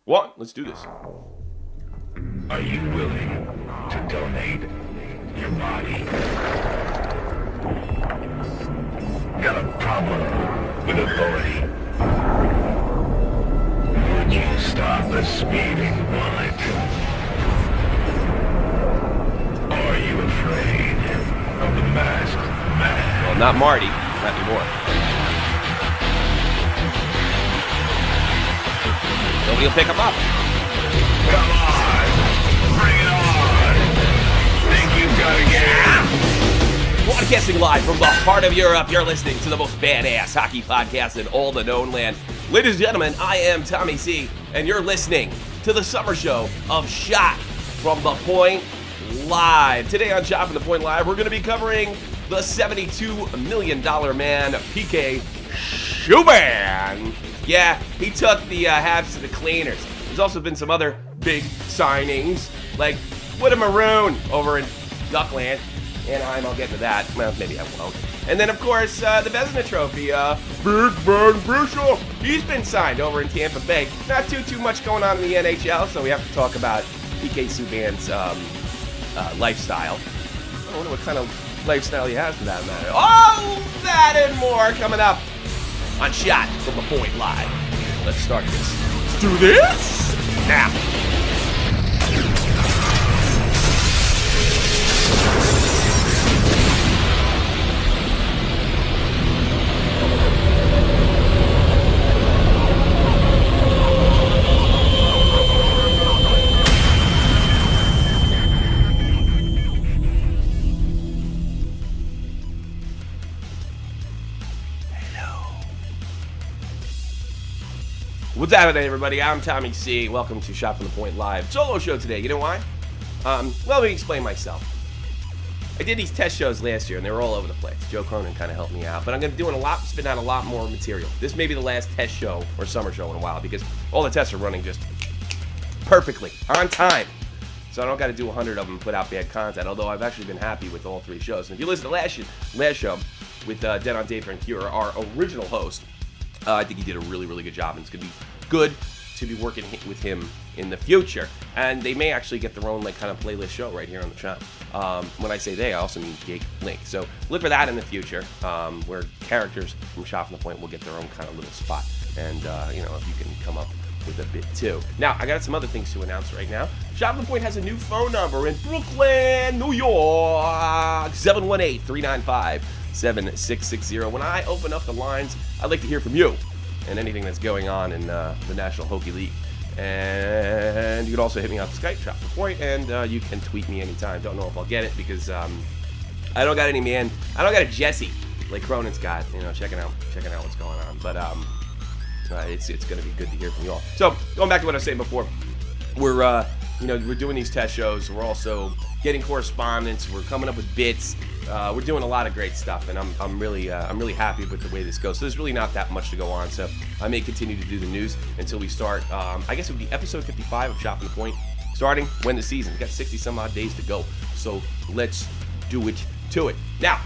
one. Let's do this. Are you willing to donate your body? Got a problem with authority? Would you stop a speeding bullet? Are you afraid of the masked man? Well, not Marty. Not anymore. Nobody will pick him up. Come on! Bring it on! Think you've got a game? Broadcasting live from the heart of Europe, you're listening to the most badass hockey podcast in all the known land. Ladies and gentlemen, I am Tommy C, and you're listening to the summer show of Shot from the Point Live. Today on Shot from the Point Live, we're going to be covering the $72 million man, PK Subban. Yeah, he took the Habs to the cleaners. There's also been some other big signings, like Wood Maroon over in Duckland. Anaheim, I'll get to that. Well, maybe I won't. And then, of course, the Vezina Trophy, Big Ben Bishop. He's been signed over in Tampa Bay. Not too much going on in the NHL, so we have to talk about PK Subban's lifestyle. I wonder what kind of lifestyle he has for that matter. All that and more coming up on Shot from the Point Live. Let's start this. Let's do this now. What's happening, everybody? I'm Tommy C. Welcome to Shot from the Point Live. Solo show today. You know why? Well, let me explain myself. I did these test shows last year, and they were all over the place. Joe Cornin kind of helped me out. But I'm going to do spit out a lot more material. This may be the last test show or summer show in a while, because all the tests are running just perfectly, on time. So I don't got to do 100 of them and put out bad content, although I've actually been happy with all three shows. And if you listen to last show with Dead on Dave Francoeur, our original host, I think he did a really good job, and it's going to be good to be working with him in the future. And they may actually get their own kind of playlist show right here on the channel. When I say they, I also mean Jake Link. So look for that in the future, where characters from Shot from the Point will get their own kind of little spot. And, if you can come up with a bit too. Now, I got some other things to announce right now. Shot from the Point has a new phone number in Brooklyn, New York, 718-395-7660. When I open up the lines, I'd like to hear from you and anything that's going on in the National Hockey League. And you can also hit me on Skype, Shot from the Point, and you can tweet me anytime. Don't know if I'll get it because I don't got any man. I don't got a Jesse like Cronin's got. Checking out what's going on. But it's going to be good to hear from you all. So going back to what I was saying before, we're doing these test shows. We're also getting correspondence. We're coming up with bits. We're doing a lot of great stuff, and I'm really happy with the way this goes. So there's really not that much to go on. So I may continue to do the news until we start. I guess it would be episode 55 of Shot from the Point, starting when the season. We've got 60 some odd days to go. So let's do it to it. Now,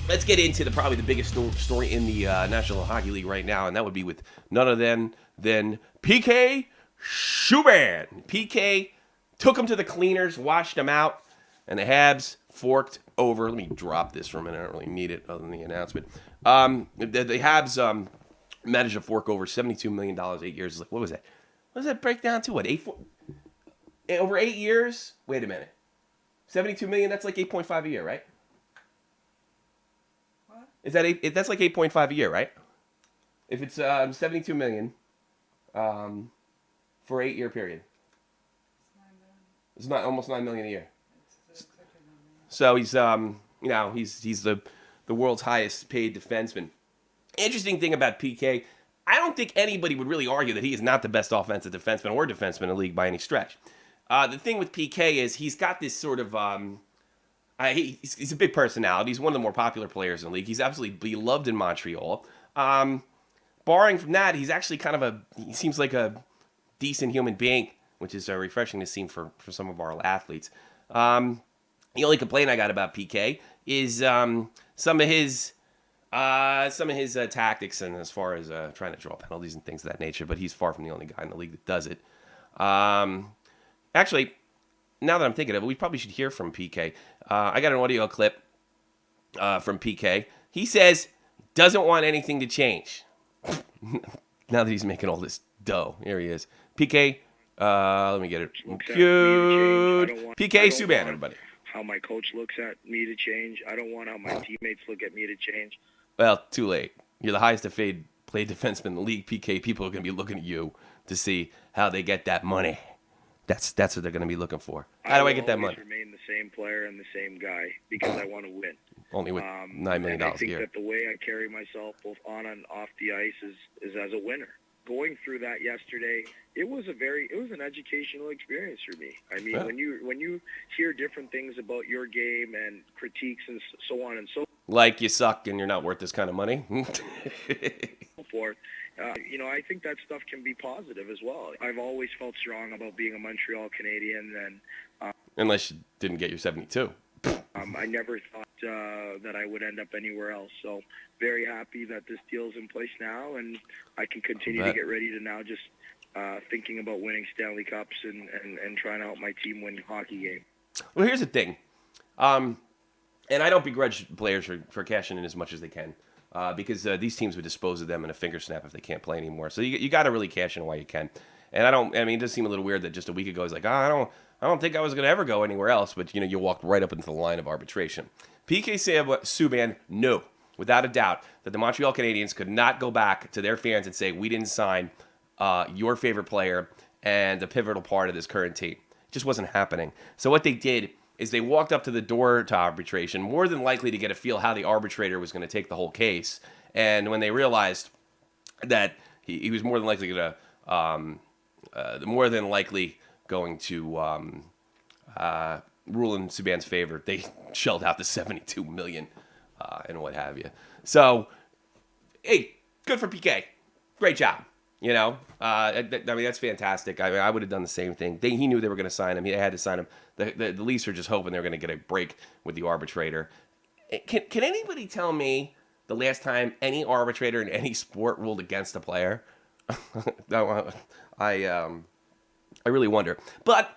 let's get into probably the biggest story in the National Hockey League right now, and that would be with none other than PK Subban. PK took him to the cleaners, washed him out, and the Habs forked over. Let me drop this for a minute. I don't really need it other than the announcement. The Habs managed to fork over $72 million, 8 years. What was that? What does that break down to? What, over 8 years? Wait a minute. $72 million, that's like 8.5 a year, right? What? That's like 8.5 a year, right? If it's $72 million for 8 year period. It's not almost $9 million a year. So he's he's the world's highest paid defenseman. Interesting thing about PK, I don't think anybody would really argue that he is not the best offensive defenseman or defenseman in the league by any stretch. The thing with PK is he's got this sort of he's a big personality. He's one of the more popular players in the league. He's absolutely beloved in Montreal. Barring from that, he's actually he seems like a decent human being, which is refreshing to see for some of our athletes. The only complaint I got about PK is some of his tactics and as far as trying to draw penalties and things of that nature. But he's far from the only guy in the league that does it. Actually, now that I'm thinking of it, we probably should hear from PK. I got an audio clip from PK. He says doesn't want anything to change. Now that he's making all this dough. Here he is. PK, let me get it. Cute. PK Subban, everybody. How my coach looks at me to change. I don't want how my teammates look at me to change. Well, too late. You're the highest paid defenseman in the league, PK. People are going to be looking at you to see how they get that money. That's what they're going to be looking for. How do I get that money? I remain the same player and the same guy because I want to win. Only with $9 million a year. I think that the way I carry myself both on and off the ice is as a winner. Going through that yesterday, it was an educational experience for me. I mean, when you hear different things about your game and critiques and so on and so like you suck and you're not worth this kind of money. forth. I think that stuff can be positive as well. I've always felt strong about being a Montreal Canadian, and unless you didn't get your 72. I never thought that I would end up anywhere else. So very happy that this deal's in place now, and I can continue to get ready to now just thinking about winning Stanley Cups and trying to help my team win hockey games. Well, here's the thing. And I don't begrudge players for cashing in as much as they can. Because these teams would dispose of them in a finger snap if they can't play anymore. So you got to really cash in while you can. And it does seem a little weird that just a week ago he's like, I don't think I was going to ever go anywhere else. But, you walked right up into the line of arbitration. PK Subban knew, without a doubt, that the Montreal Canadiens could not go back to their fans and say, we didn't sign your favorite player and a pivotal part of this current team. It just wasn't happening. So what they did is they walked up to the door to arbitration, more than likely to get a feel how the arbitrator was going to take the whole case. And when they realized that he was more than likely going to rule in Subban's favor, they shelled out the $72 million and what have you. So, hey, good for PK. Great job. That's fantastic. I would have done the same thing. He knew they were going to sign him. They had to sign him. The Leafs are just hoping they're going to get a break with the arbitrator. Can anybody tell me the last time any arbitrator in any sport ruled against a player? I really wonder. But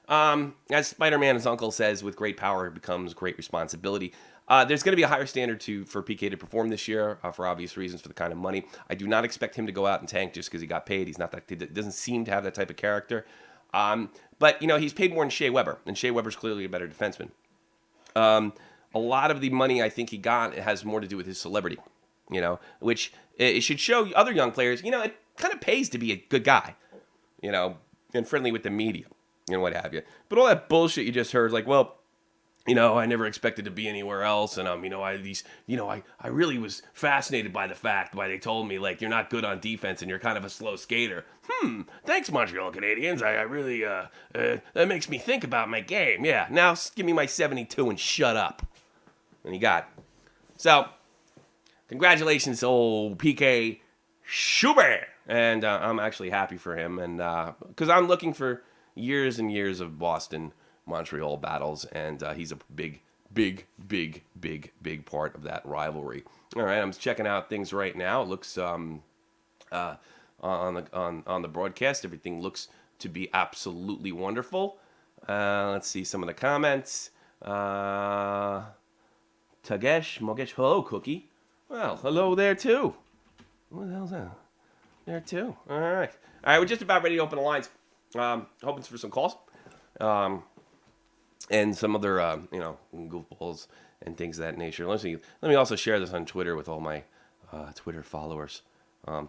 as Spider-Man's uncle says, with great power becomes great responsibility. There's going to be a higher standard for PK to perform this year for obvious reasons, for the kind of money. I do not expect him to go out and tank just because he got paid. He doesn't seem to have that type of character. But he's paid more than Shea Weber, and Shea Weber's clearly a better defenseman. A lot of the money I think he got has more to do with his celebrity, which it should show other young players, it kind of pays to be a good guy, and friendly with the media and what have you. But all that bullshit you just heard, like, well, I never expected to be anywhere else, and I really was fascinated by the fact why they told me, like, you're not good on defense and you're kind of a slow skater. Thanks, Montreal Canadiens. I really that makes me think about my game. Yeah, now give me my 72 and shut up. And he got it. So, congratulations to old PK Subban, and I'm actually happy for him, and because I'm looking for years and years of Boston-Montreal battles, and he's a big part of that rivalry. All right, I'm checking out things right now. It looks on the broadcast, everything looks to be absolutely wonderful. Let's see some of the comments. Mogesh, hello, Cookie. Well, hello there too. What the hell's that? There too. All right, we're just about ready to open the lines. Hoping for some calls. And some other, goofballs and things of that nature. Let me also share this on Twitter with all my Twitter followers,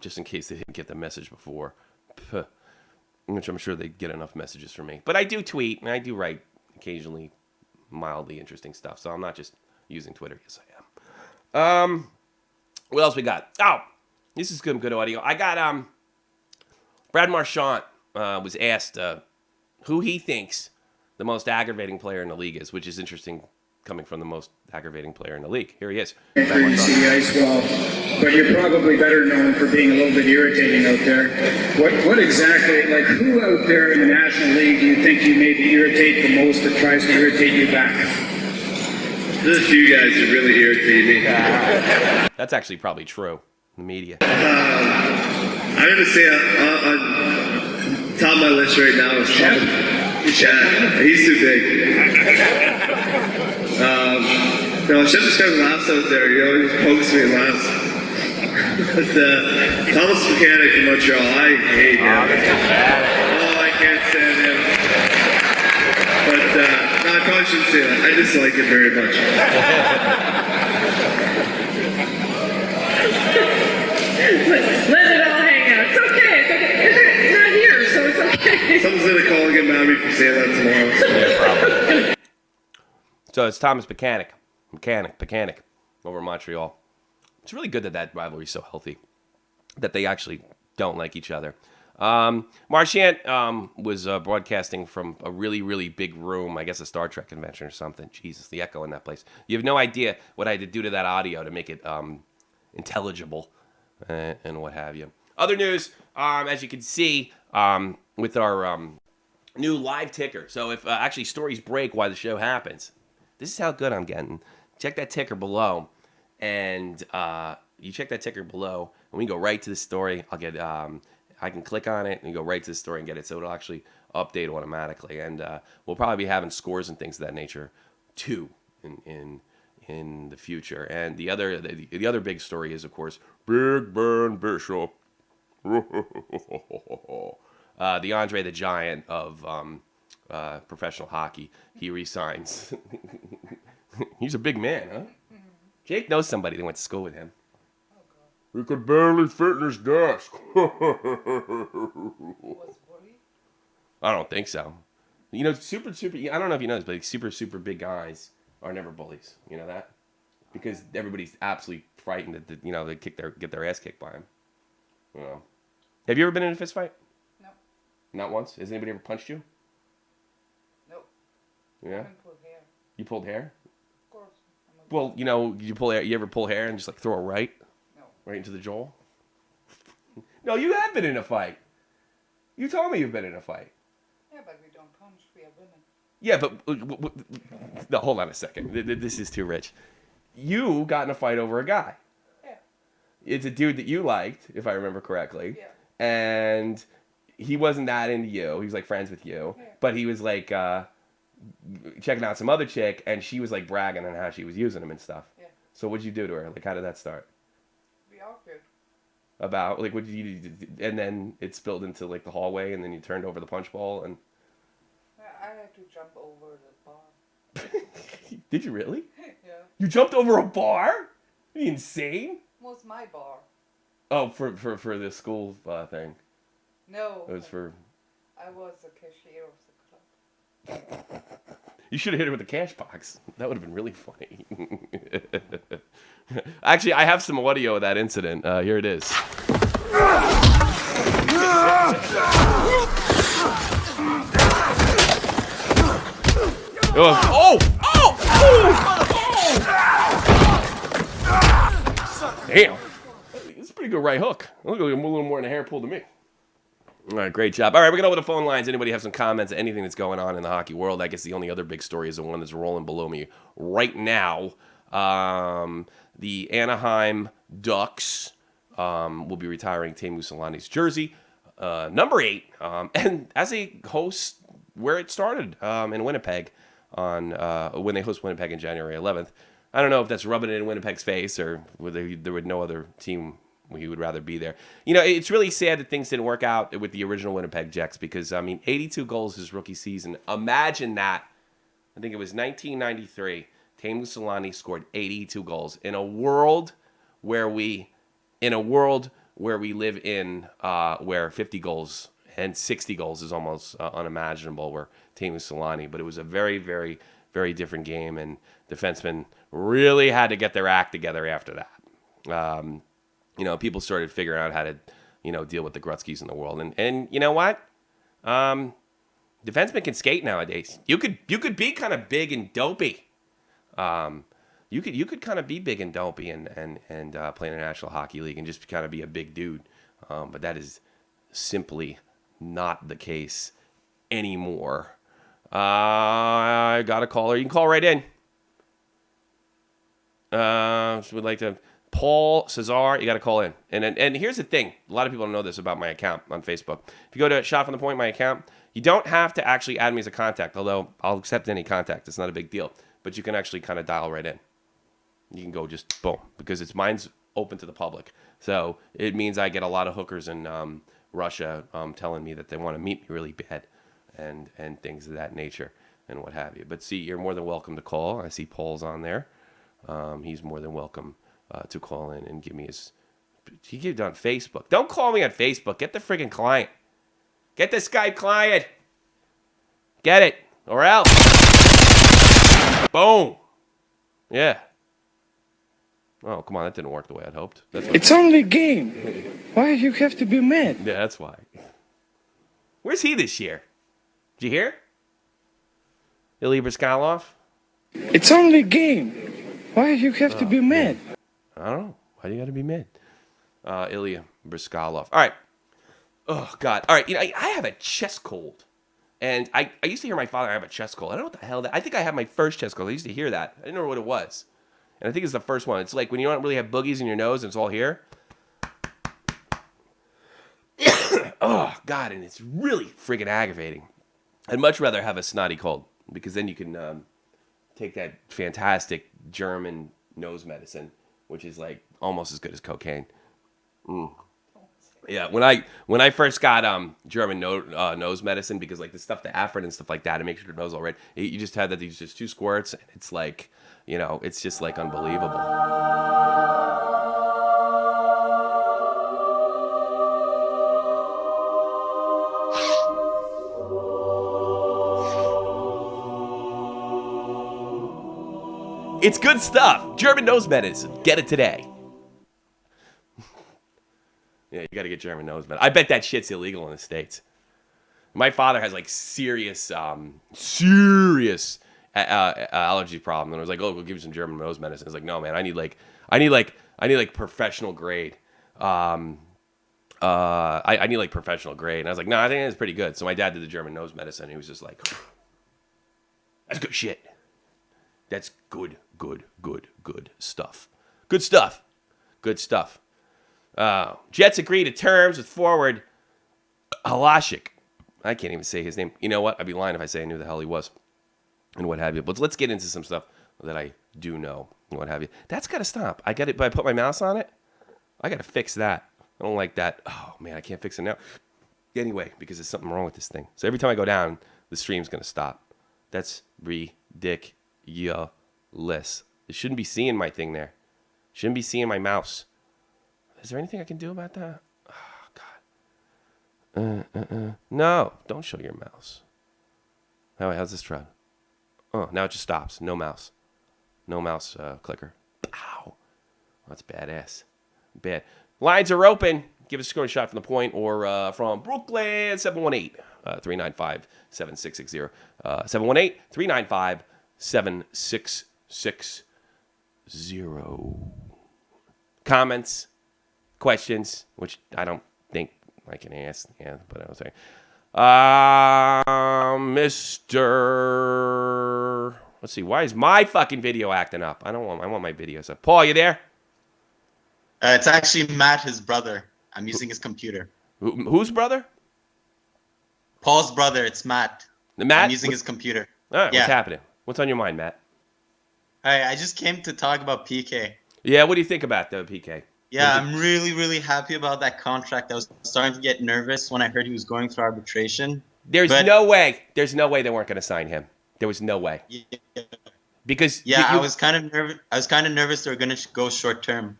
just in case they didn't get the message before, which I'm sure they get enough messages from me. But I do tweet, and I do write occasionally mildly interesting stuff, so I'm not just using Twitter. Yes, I am. What else we got? Oh, this is good audio. I got Brad Marchand was asked who he thinks the most aggravating player in the league is, which is interesting coming from the most aggravating player in the league. Here he is. For you see ice well, but you're probably better known for being a little bit irritating out there. What exactly, like who out there in the National League do you think you maybe irritate the most that tries to irritate you back? There's a few guys that really irritate me. That's actually probably true. The media. I'm going to say, on top of my list right now is Subban. Yeah, he's too big. Shep just kind of laughs out there. He always pokes me and laughs. But Thomas Mechanic from Montreal, I hate him. Oh, I can't stand him. But no, I probably shouldn't say that. I dislike him very much. Let it all hang out. It's okay. It's okay. It's not here, so it's okay. Someone's gonna call and get mad at me for saying that tomorrow. Yeah, probably. So it's Thomas Mechanic over in Montreal. It's really good that rivalry is so healthy, that they actually don't like each other. Marchand was broadcasting from a really, really big room, I guess a Star Trek convention or something. Jesus, the echo in that place. You have no idea what I had to do to that audio to make it intelligible and what have you. Other news, as you can see with our new live ticker. So if actually stories break while the show happens, this is how good I'm getting. Check that ticker below, and you check that ticker below, and we can go right to the story. I'll get I can click on it and go right to the story and get it, so it'll actually update automatically. And we'll probably be having scores and things of that nature too in the future. And the other big story is, of course, Big Ben Bishop, the Andre the Giant of professional hockey. He resigns. He's a big man, huh? Jake knows somebody that went to school with him. He could barely fit in his desk. I don't think so. You know, super. I don't know if you know this, but like super big guys are never bullies. You know that? Because everybody's absolutely frightened that they get their ass kicked by him. You know. Have you ever been in a fist fight? No. Not once. Has anybody ever punched you? Nope. Yeah. I pulled hair. You pulled hair? Of course. Well, you pull hair. You ever pull hair and just like throw a right? No. Right into the Joel? No, you have been in a fight. You told me you've been in a fight. Yeah, but we don't punch. We are women. Yeah, but no, hold on a second. This is too rich. You got in a fight over a guy. Yeah. It's a dude that you liked, if I remember correctly. Yeah. And he wasn't that into you. He was like friends with you. Yeah. But he was like checking out some other chick, and she was like bragging on how she was using him and stuff. Yeah. So what'd you do to her? Like, how did that start? We argued. About like what did you do? And then it spilled into like the hallway, and then you turned over the punch bowl, and I had to jump over the bar. did you really? Yeah. You jumped over a bar? Are you insane? Was my bar. Oh, for the school thing. No. It was for. I was the cashier of the club. You should have hit her with a cash box. That would have been really funny. Actually, I have some audio of that incident. Here it is. Oh! Damn. It's a pretty good right hook. Look at him, a little more than a hair pull to me. All right, great job. All right, we're going to open the phone lines. Anybody have some comments, anything that's going on in the hockey world? I guess the only other big story is the one that's rolling below me right now. The Anaheim Ducks will be retiring Teemu Selanne's jersey, number 8, and as a host where it started in Winnipeg on when they host Winnipeg on January 11th. I don't know if that's rubbing it in Winnipeg's face or whether there was no other team he would rather be there. You know, it's really sad that things didn't work out with the original Winnipeg Jets because, I mean, 82 goals his rookie season. Imagine that. I think it was 1993. Teemu Selanne scored 82 goals in a world where we live in where 50 goals and 60 goals is almost unimaginable where Teemu Selanne. But it was a very, very, very different game, and defensemen really had to get their act together after that. You know, people started figuring out how to, you know, deal with the Gretzkys in the world. And you know what? Defensemen can skate nowadays. You could be kind of big and dopey. You could kind of be big and dopey and play in the National Hockey League and just kind of be a big dude. But that is simply not the case anymore. I got a caller. You can call right in. Would like to Paul Cesar, you got to call in. And here's the thing. A lot of people don't know this about my account on Facebook. If you go to Shot from the Point, my account, you don't have to actually add me as a contact, although I'll accept any contact. It's not a big deal. But you can actually kind of dial right in. You can go just boom, because mine's open to the public. So it means I get a lot of hookers in Russia telling me that they want to meet me really bad and things of that nature and what have you. But see, you're more than welcome to call. I see Paul's on there. He's more than welcome to call in and give me his... He gave it on Facebook. Don't call me on Facebook. Get the friggin' client. Get the Skype client. Get it. Or else. Boom. Yeah. Oh, come on. That didn't work the way I'd hoped. It's only a game. Why do you have to be mad? Yeah, that's why. Where's he this year? Did you hear? Ilya Briskalov? It's only a game. Why do you have to be mad? I don't know. Why do you got to be mad? Ilya Briskalov. All right. Oh, God. All right. You know, I have a chest cold. And I used to hear my father have a chest cold. I don't know what the hell that... I think I had my first chest cold. I used to hear that. I didn't know what it was. And I think it's the first one. It's like when you don't really have boogies in your nose and it's all here. Oh, God. And it's really friggin' aggravating. I'd much rather have a snotty cold because then you can take that fantastic German nose medicine, which is like almost as good as cocaine. Yeah, when I first got German nose medicine, because like the stuff, the Afrin and stuff like that, it makes your nose all red. You just had these just 2 squirts, and it's like, you know, it's just like unbelievable. It's good stuff. German nose medicine. Get it today. Yeah, you got to get German nose medicine. I bet that shit's illegal in the States. My father has like serious allergy problem, and I was like, "Oh, we'll give you some German nose medicine." It's like, "No, man, I need like professional grade. I need like professional grade." And I was like, "No, I think it's pretty good." So my dad did the German nose medicine. And he was just like, "That's good shit. That's good stuff. Good stuff." Jets agree to terms with forward Halashik. I can't even say his name. You know what? I'd be lying if I say I knew the hell he was and what have you. But let's get into some stuff that I do know and what have you. That's got to stop. I got it, but I put my mouse on it. I got to fix that. I don't like that. Oh, man, I can't fix it now. Anyway, because there's something wrong with this thing. So every time I go down, the stream's going to stop. That's ridiculous. It shouldn't be seeing my thing there. Shouldn't be seeing my mouse. Is there anything I can do about that? Oh, God. No, don't show your mouse. Oh, wait, how's this try? Oh, now it just stops. No mouse. No mouse clicker. Ow. That's badass. Bad. Lines are open. Give us a score shot from the point or from Brooklyn, 718-395-7660. 718-395-7660. Comments, questions, which I don't think I can ask. Yeah, but I was saying, Mr. Let's see. Why is my fucking video acting up? I want my videos up. Paul, you there? It's actually Matt, his brother. I'm using his computer. Whose brother? Paul's brother. It's Matt. Matt? I'm using his computer. All right, What's happening? What's on your mind, Matt? Hey, I just came to talk about PK. Yeah, what do you think about the PK? Yeah, I'm really, really happy about that contract. I was starting to get nervous when I heard he was going through arbitration. There's no way they weren't going to sign him. There was no way. Yeah. Because I was kind of nervous. I was kind of nervous they were going to go short term.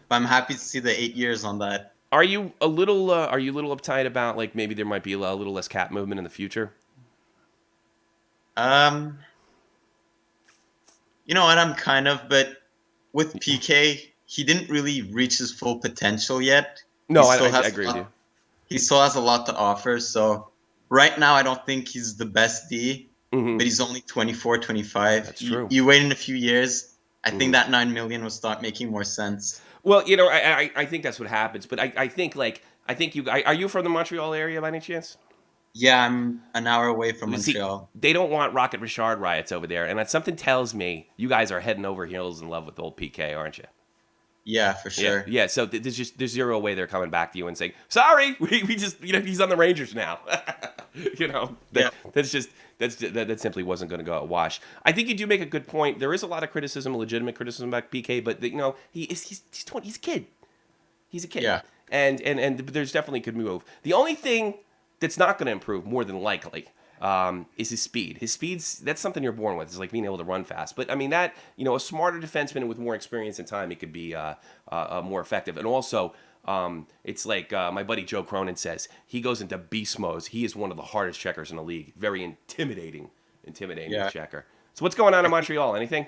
But I'm happy to see the 8 years on that. Are you a little uptight about like maybe there might be a little less cap movement in the future? You know what? I'm kind of, but with PK, he didn't really reach his full potential yet. No, I agree with you. He still has a lot to offer. So right now, I don't think he's the best D, but he's only 24, 25. That's true. You wait in a few years, I think that $9 million will start making more sense. Well, you know, I think that's what happens. But I think are you from the Montreal area by any chance? Yeah, I'm an hour away from Montreal. They don't want Rocket Richard riots over there, and something tells me you guys are heading over heels in love with old PK, aren't you? Yeah, for sure. Yeah. So there's zero way they're coming back to you and saying, sorry, we just he's on the Rangers now. That simply wasn't going to go at wash. I think you do make a good point. There is a lot of criticism, legitimate criticism about PK, but he's 20, he's a kid. He's a kid. Yeah. And there's definitely could move. The only thing that's not going to improve, more than likely, is his speed. His speed's, that's something you're born with. It's like being able to run fast. But I mean a smarter defenseman with more experience and time, he could be more effective. And also, it's like my buddy Joe Cronin says, he goes into beast mode. He is one of the hardest checkers in the league. Very intimidating checker. So what's going on in Montreal? Anything?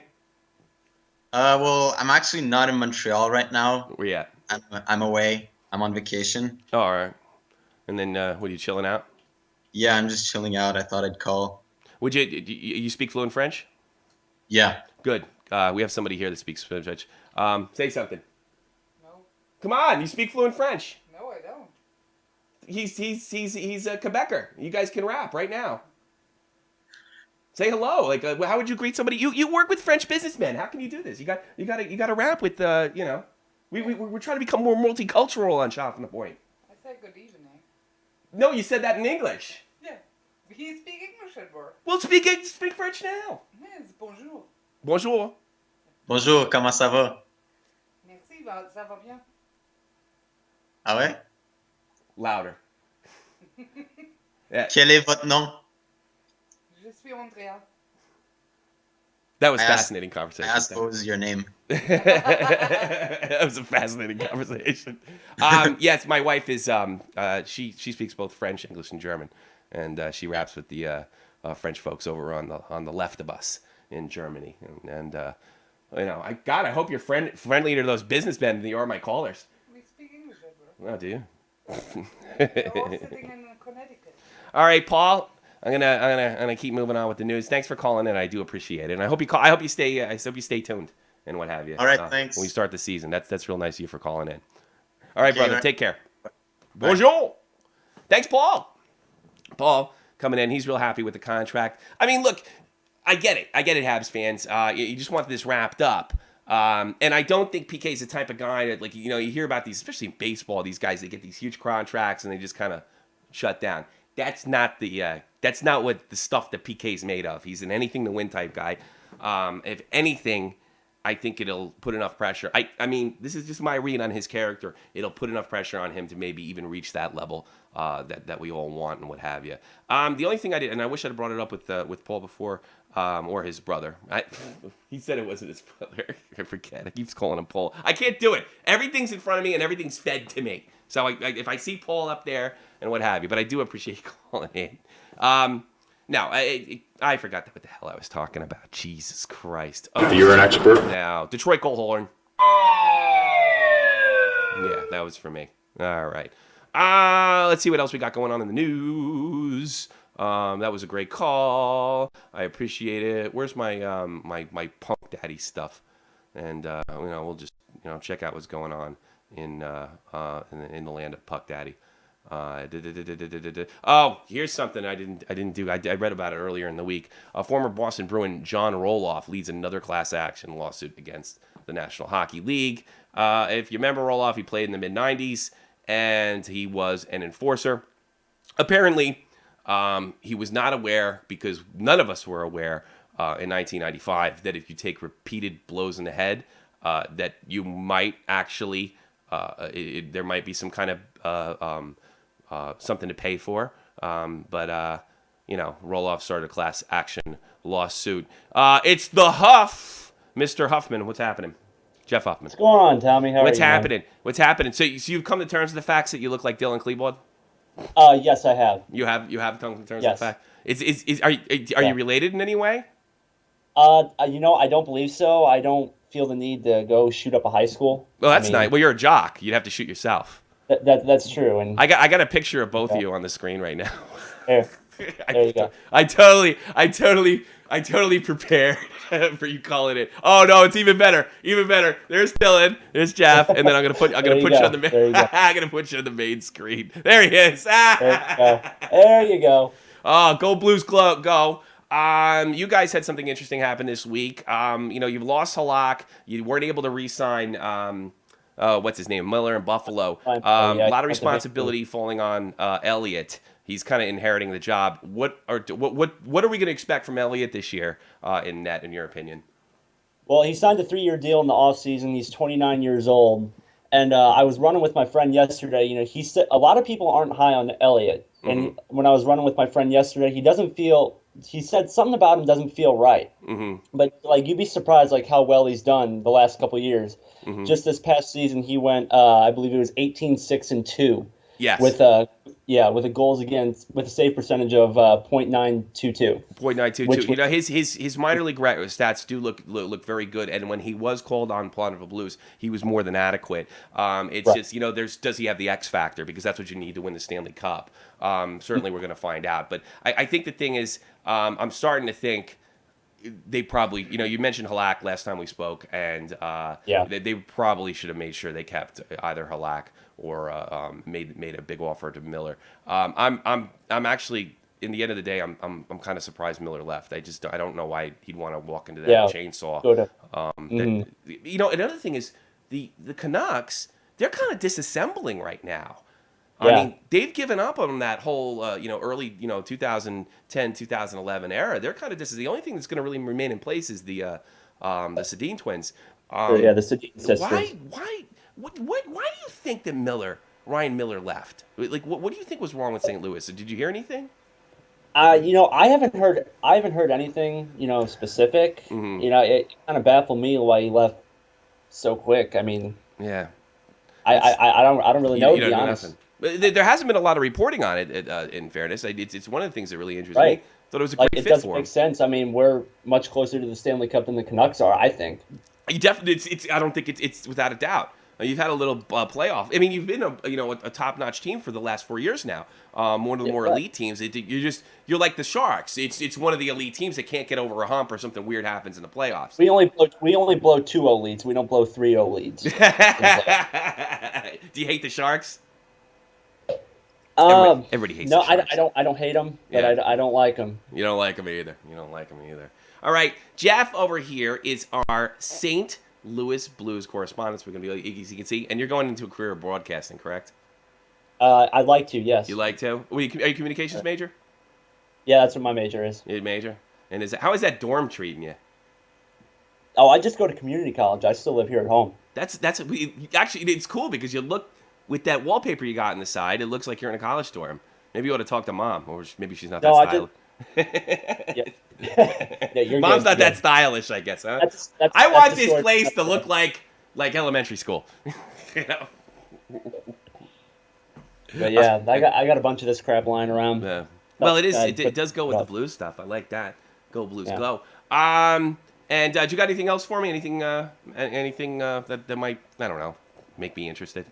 Well, I'm actually not in Montreal right now. Where you at? I'm away. I'm on vacation. Oh, all right. And then, what are you chilling out? Yeah, I'm just chilling out. I thought I'd call. Would you speak fluent French? Yeah. Good. We have somebody here that speaks French. Say something. No. Come on, you speak fluent French. No, I don't. He's a Quebecer. You guys can rap right now. Say hello. Like, how would you greet somebody? You work with French businessmen. How can you do this? You got to rap with We're trying to become more multicultural on Shot from the Point. I said good evening. No, you said that in English. Yeah. He speak English at work. Well, speak French now. Yes, bonjour. Bonjour. Bonjour, comment ça va? Merci, ça va bien. Ah ouais? Louder. Yeah. Quel est votre nom? Je suis Andrea. That was fascinating conversation. I asked what was your name. That was a fascinating conversation. Yes, my wife is. She speaks both French, English, and German, and she raps with the French folks over on the left of us in Germany. And I hope you're friendly to those businessmen that you are my callers. We speak English at work. Oh, do you? They're all sitting in Connecticut. All right, Paul. I'm gonna keep moving on with the news. Thanks for calling in. I do appreciate it, and I hope you stay tuned and what have you. All right, thanks. When we start the season, that's real nice of you for calling in. All right, brother. Right. Take care. Bye. Bonjour. Thanks, Paul. Paul coming in. He's real happy with the contract. I mean, look, I get it, Habs fans. You just want this wrapped up. And I don't think PK is the type of guy that, you hear about these, especially in baseball, these guys, they get these huge contracts and they just kind of shut down. That's not what the stuff that PK is made of. He's an anything to win type guy. If anything, I think it'll put enough pressure. I mean, this is just my read on his character. It'll put enough pressure on him to maybe even reach that level that we all want and what have you. The only thing I did, and I wish I'd brought it up with Paul before, or his brother. He said it wasn't his brother. I forget. I keep calling him Paul. I can't do it. Everything's in front of me and everything's fed to me. So if I see Paul up there and what have you, but I do appreciate you calling in. Now, I forgot what the hell I was talking about. Jesus Christ. Oh, You're an expert. Now, Detroit goal horn. Yeah, that was for me. All right. Let's see what else we got going on in the news. That was a great call. I appreciate it. Where's my my Punk Daddy stuff? And we'll just check out what's going on in the land of Puck Daddy. Oh, here's something I didn't do. I read about it earlier in the week. Former Boston Bruin John Roloff leads another class action lawsuit against the National Hockey League. If you remember Roloff, he played in the mid-'90s, and he was an enforcer. Apparently, he was not aware, because none of us were aware in 1995, that if you take repeated blows in the head, that you might actually, there might be some kind of something to pay for. But Roloff started a class action lawsuit. It's the Huff, Mr. Huffman. What's happening? Jeff Huffman. What's going on, Tommy? How What's are you, happening? Man? What's happening? So you've come to terms with the facts that you look like Dylan Klebold? Yes, I have. You have come to terms with the fact. Are you related in any way? I don't believe so. I don't feel the need to go shoot up a high school. Well, that's nice. Well, you're a jock. You'd have to shoot yourself. That's true. And I got a picture of both of you on the screen right now. There you go. I totally prepared for you calling it. Oh no, it's even better. There's Dylan. There's Jeff, and then I'm gonna put you on the main. I'm gonna put you on the main screen. There he is. There you go. Oh, go Blues, go. You guys had something interesting happen this week. You've lost Halak. You weren't able to re-sign what's his name, Miller in Buffalo. Yeah, A lot of that's a responsibility falling on Elliott. He's kind of inheriting the job. What are we going to expect from Elliott this year in net, in your opinion? Well, he signed a 3-year deal in the offseason. He's 29 years old. And I was running with my friend yesterday. You know, he said a lot of people aren't high on Elliott. And when I was running with my friend yesterday, he said something about him doesn't feel right. But like, you'd be surprised like how well he's done the last couple of years. Just this past season, he went, I believe it was 18-6-2. Yes. With a goals against, with a save percentage of .922. .922. You know, his minor league stats do look very good, and when he was called on Plotter Blues, he was more than adequate. It's just, you know, does he have the X factor? Because that's what you need to win the Stanley Cup. Certainly, we're going to find out. But I think the thing is, I'm starting to think they probably, you know, you mentioned Halak last time we spoke, and they probably should have made sure they kept either Halak or made a big offer to Miller. I'm actually, in the end of the day, I'm kind of surprised Miller left. I don't know why he'd want to walk into that chainsaw. You know, another thing is the Canucks, they're kind of disassembling right now. I mean, they've given up on that whole, you know, early, you know, 2010, 2011 era. They're kind of the only thing that's going to really remain in place is the Sedin twins. The Sedin sisters. Why do you think that Ryan Miller left? Like, what do you think was wrong with St. Louis? Did you hear anything? You know, I haven't heard anything, you know, specific. You know, it kind of baffled me why he left so quick. I mean, yeah, I don't really know, to be honest. Nothing. There hasn't been a lot of reporting on it. In fairness, it's one of the things that really interests me. Thought it was a great fit for him. It doesn't make sense. I mean, we're much closer to the Stanley Cup than the Canucks are, I think. You definitely, I don't think it's without a doubt. You've had a little playoff. I mean, you've been a top-notch team for the last 4 years now. One of the more elite teams. You're like the Sharks. It's one of the elite teams that can't get over a hump or something weird happens in the playoffs. We only blow 2-0 leads. We don't blow 3-0 leads. Do you hate the Sharks? Everybody hates. No, the Sharks. I don't hate them, but I don't like them. You don't like them either. All right, Jeff over here is our St. Louis Blues correspondent. We're going to be, as you can see, and you're going into a career of broadcasting, correct? I'd like to, yes. You like to? Are you communications major? Yeah, that's what my major is. You're a major? And how is that dorm treating you? Oh, I just go to community college. I still live here at home. Actually, it's cool because you look, with that wallpaper you got on the side, it looks like you're in a college dorm. Maybe you ought to talk to Mom, or maybe she's not that stylish. Mom's not that stylish, I guess, huh? I want this place to look like elementary school. You know? But yeah, I got a bunch of this crap lying around. Yeah. Well, it does go with the Blues stuff. I like that. Go Blues, go. And do you got anything else for me? Anything that might, I don't know, make me interested?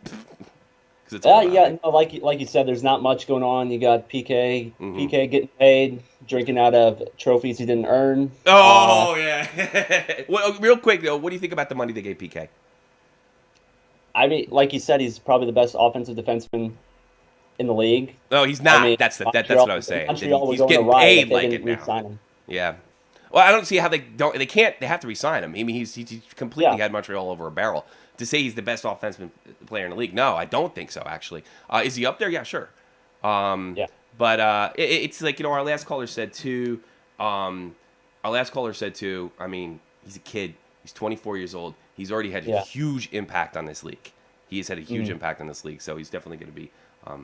Like you said, there's not much going on. You got PK getting paid, drinking out of trophies he didn't earn. Oh, yeah. Well, real quick, though, what do you think about the money they gave PK? I mean, like you said, he's probably the best offensive defenseman in the league. No, he's not. I mean, that's what I was saying. He's getting paid like it now. Yeah. Well, I don't see how they don't. They can't. They have to re-sign him. I mean, he's completely had Montreal over a barrel. To say he's the best offensive player in the league, no, I don't think so. Actually, is he up there? Yeah, sure. But it's like, you know, our last caller said too. I mean, he's a kid. He's 24 years old. He's already had a huge impact on this league. He has had a huge impact on this league, so he's definitely going to be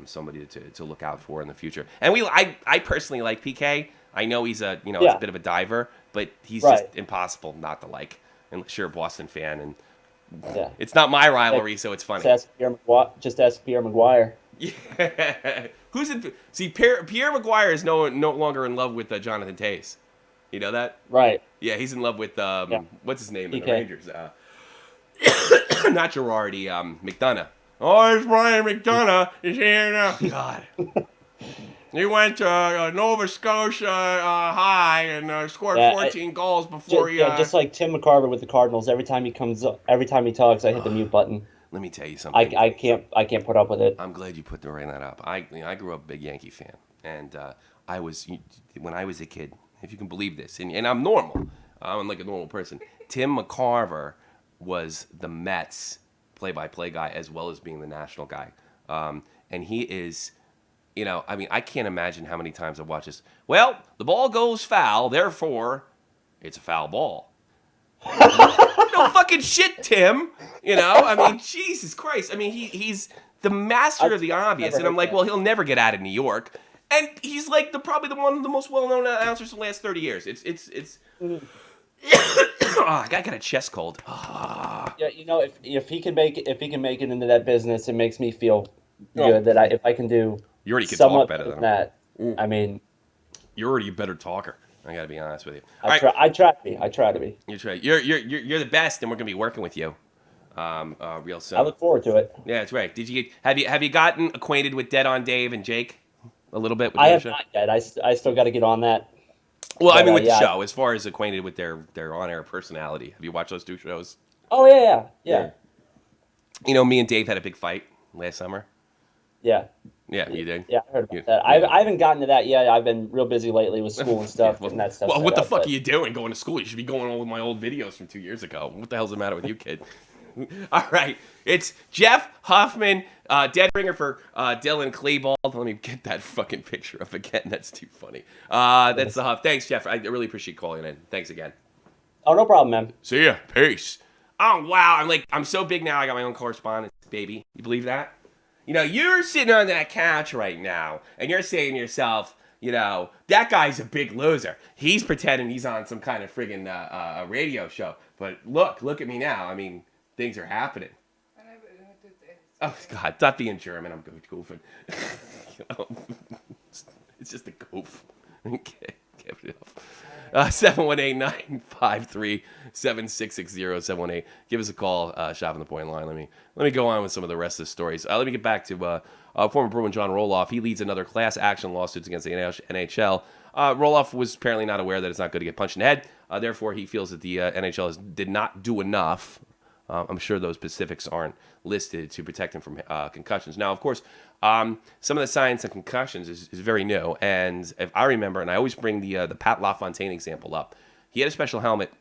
somebody to look out for in the future. And I personally like PK. I know he's a he's a bit of a diver, but he's just impossible not to like, unless you're a Boston fan. And it's not my rivalry, so it's funny. Just ask Pierre Maguire. Yeah. Pierre Maguire is no longer in love with Jonathan Toews. You know that? Right. Yeah, he's in love with what's his name in the Rangers? Not Girardi, McDonough. Oh, it's Brian McDonough. He's here now. God. He went to Nova Scotia High and scored 14 goals before he. Just like Tim McCarver with the Cardinals. Every time he talks, I hit the mute button. Let me tell you something. I can't put up with it. I'm glad you put that up. I grew up a big Yankee fan, and when I was a kid, if you can believe this, and I'm normal. I'm like a normal person. Tim McCarver was the Mets play-by-play guy as well as being the national guy. And he is, I mean, I can't imagine how many times I've watched this. Well, the ball goes foul, therefore, it's a foul ball. No fucking shit, Tim. I mean, Jesus Christ. I mean, he's the master of the obvious. And I'm like, well, he'll never get out of New York. And he's like probably one of the most well-known announcers in the last 30 years. It's I got a chest cold. Yeah, if he can make it into that business, it makes me feel good that if I can do you already can somewhat talk better than that. I mean, you're already a better talker. I got to be honest with you. I try to be. You try. You're the best, and we're gonna be working with you, real soon. I look forward to it. Yeah, that's right. Have you gotten acquainted with Dead on Dave and Jake a little bit? With I have not yet. I still got to get on that. Well, I mean, with the show, as far as acquainted with their on-air personality, have you watched those two shows? Oh yeah. Me and Dave had a big fight last summer. Yeah. Yeah, you did. Yeah, I heard about that. I haven't gotten to that yet. I've been real busy lately with school and stuff. Well, and that stuff. Well, what the fuck are you doing going to school? You should be going on with my old videos from 2 years ago. What the hell's the matter with you, kid? All right, it's Jeff Huffman, dead ringer for Dylan Klebold. Let me get that fucking picture up again. That's too funny. That's the Huff. Thanks, Jeff. I really appreciate calling in. Thanks again. Oh, no problem, man. See ya. Peace. Oh wow, I'm so big now. I got my own correspondence, baby. You believe that? You're sitting on that couch right now, and you're saying to yourself, that guy's a big loser. He's pretending he's on some kind of friggin' a radio show. But look at me now. I mean, things are happening. Oh, God, stop being German. I'm goofing. It's just a goof. Okay, give it up. 718-953-7660, 718. Give us a call, Shop on the Point line. Let me go on with some of the rest of the stories. Let me get back to former Bruin John Roloff. He leads another class action lawsuits against the NHL. Roloff was apparently not aware that it's not good to get punched in the head. Therefore, he feels that the NHL did not do enough. I'm sure those specifics aren't listed to protect him from concussions. Now, of course, some of the science on concussions is very new. And if I remember, and I always bring the Pat LaFontaine example up, he had a special helmet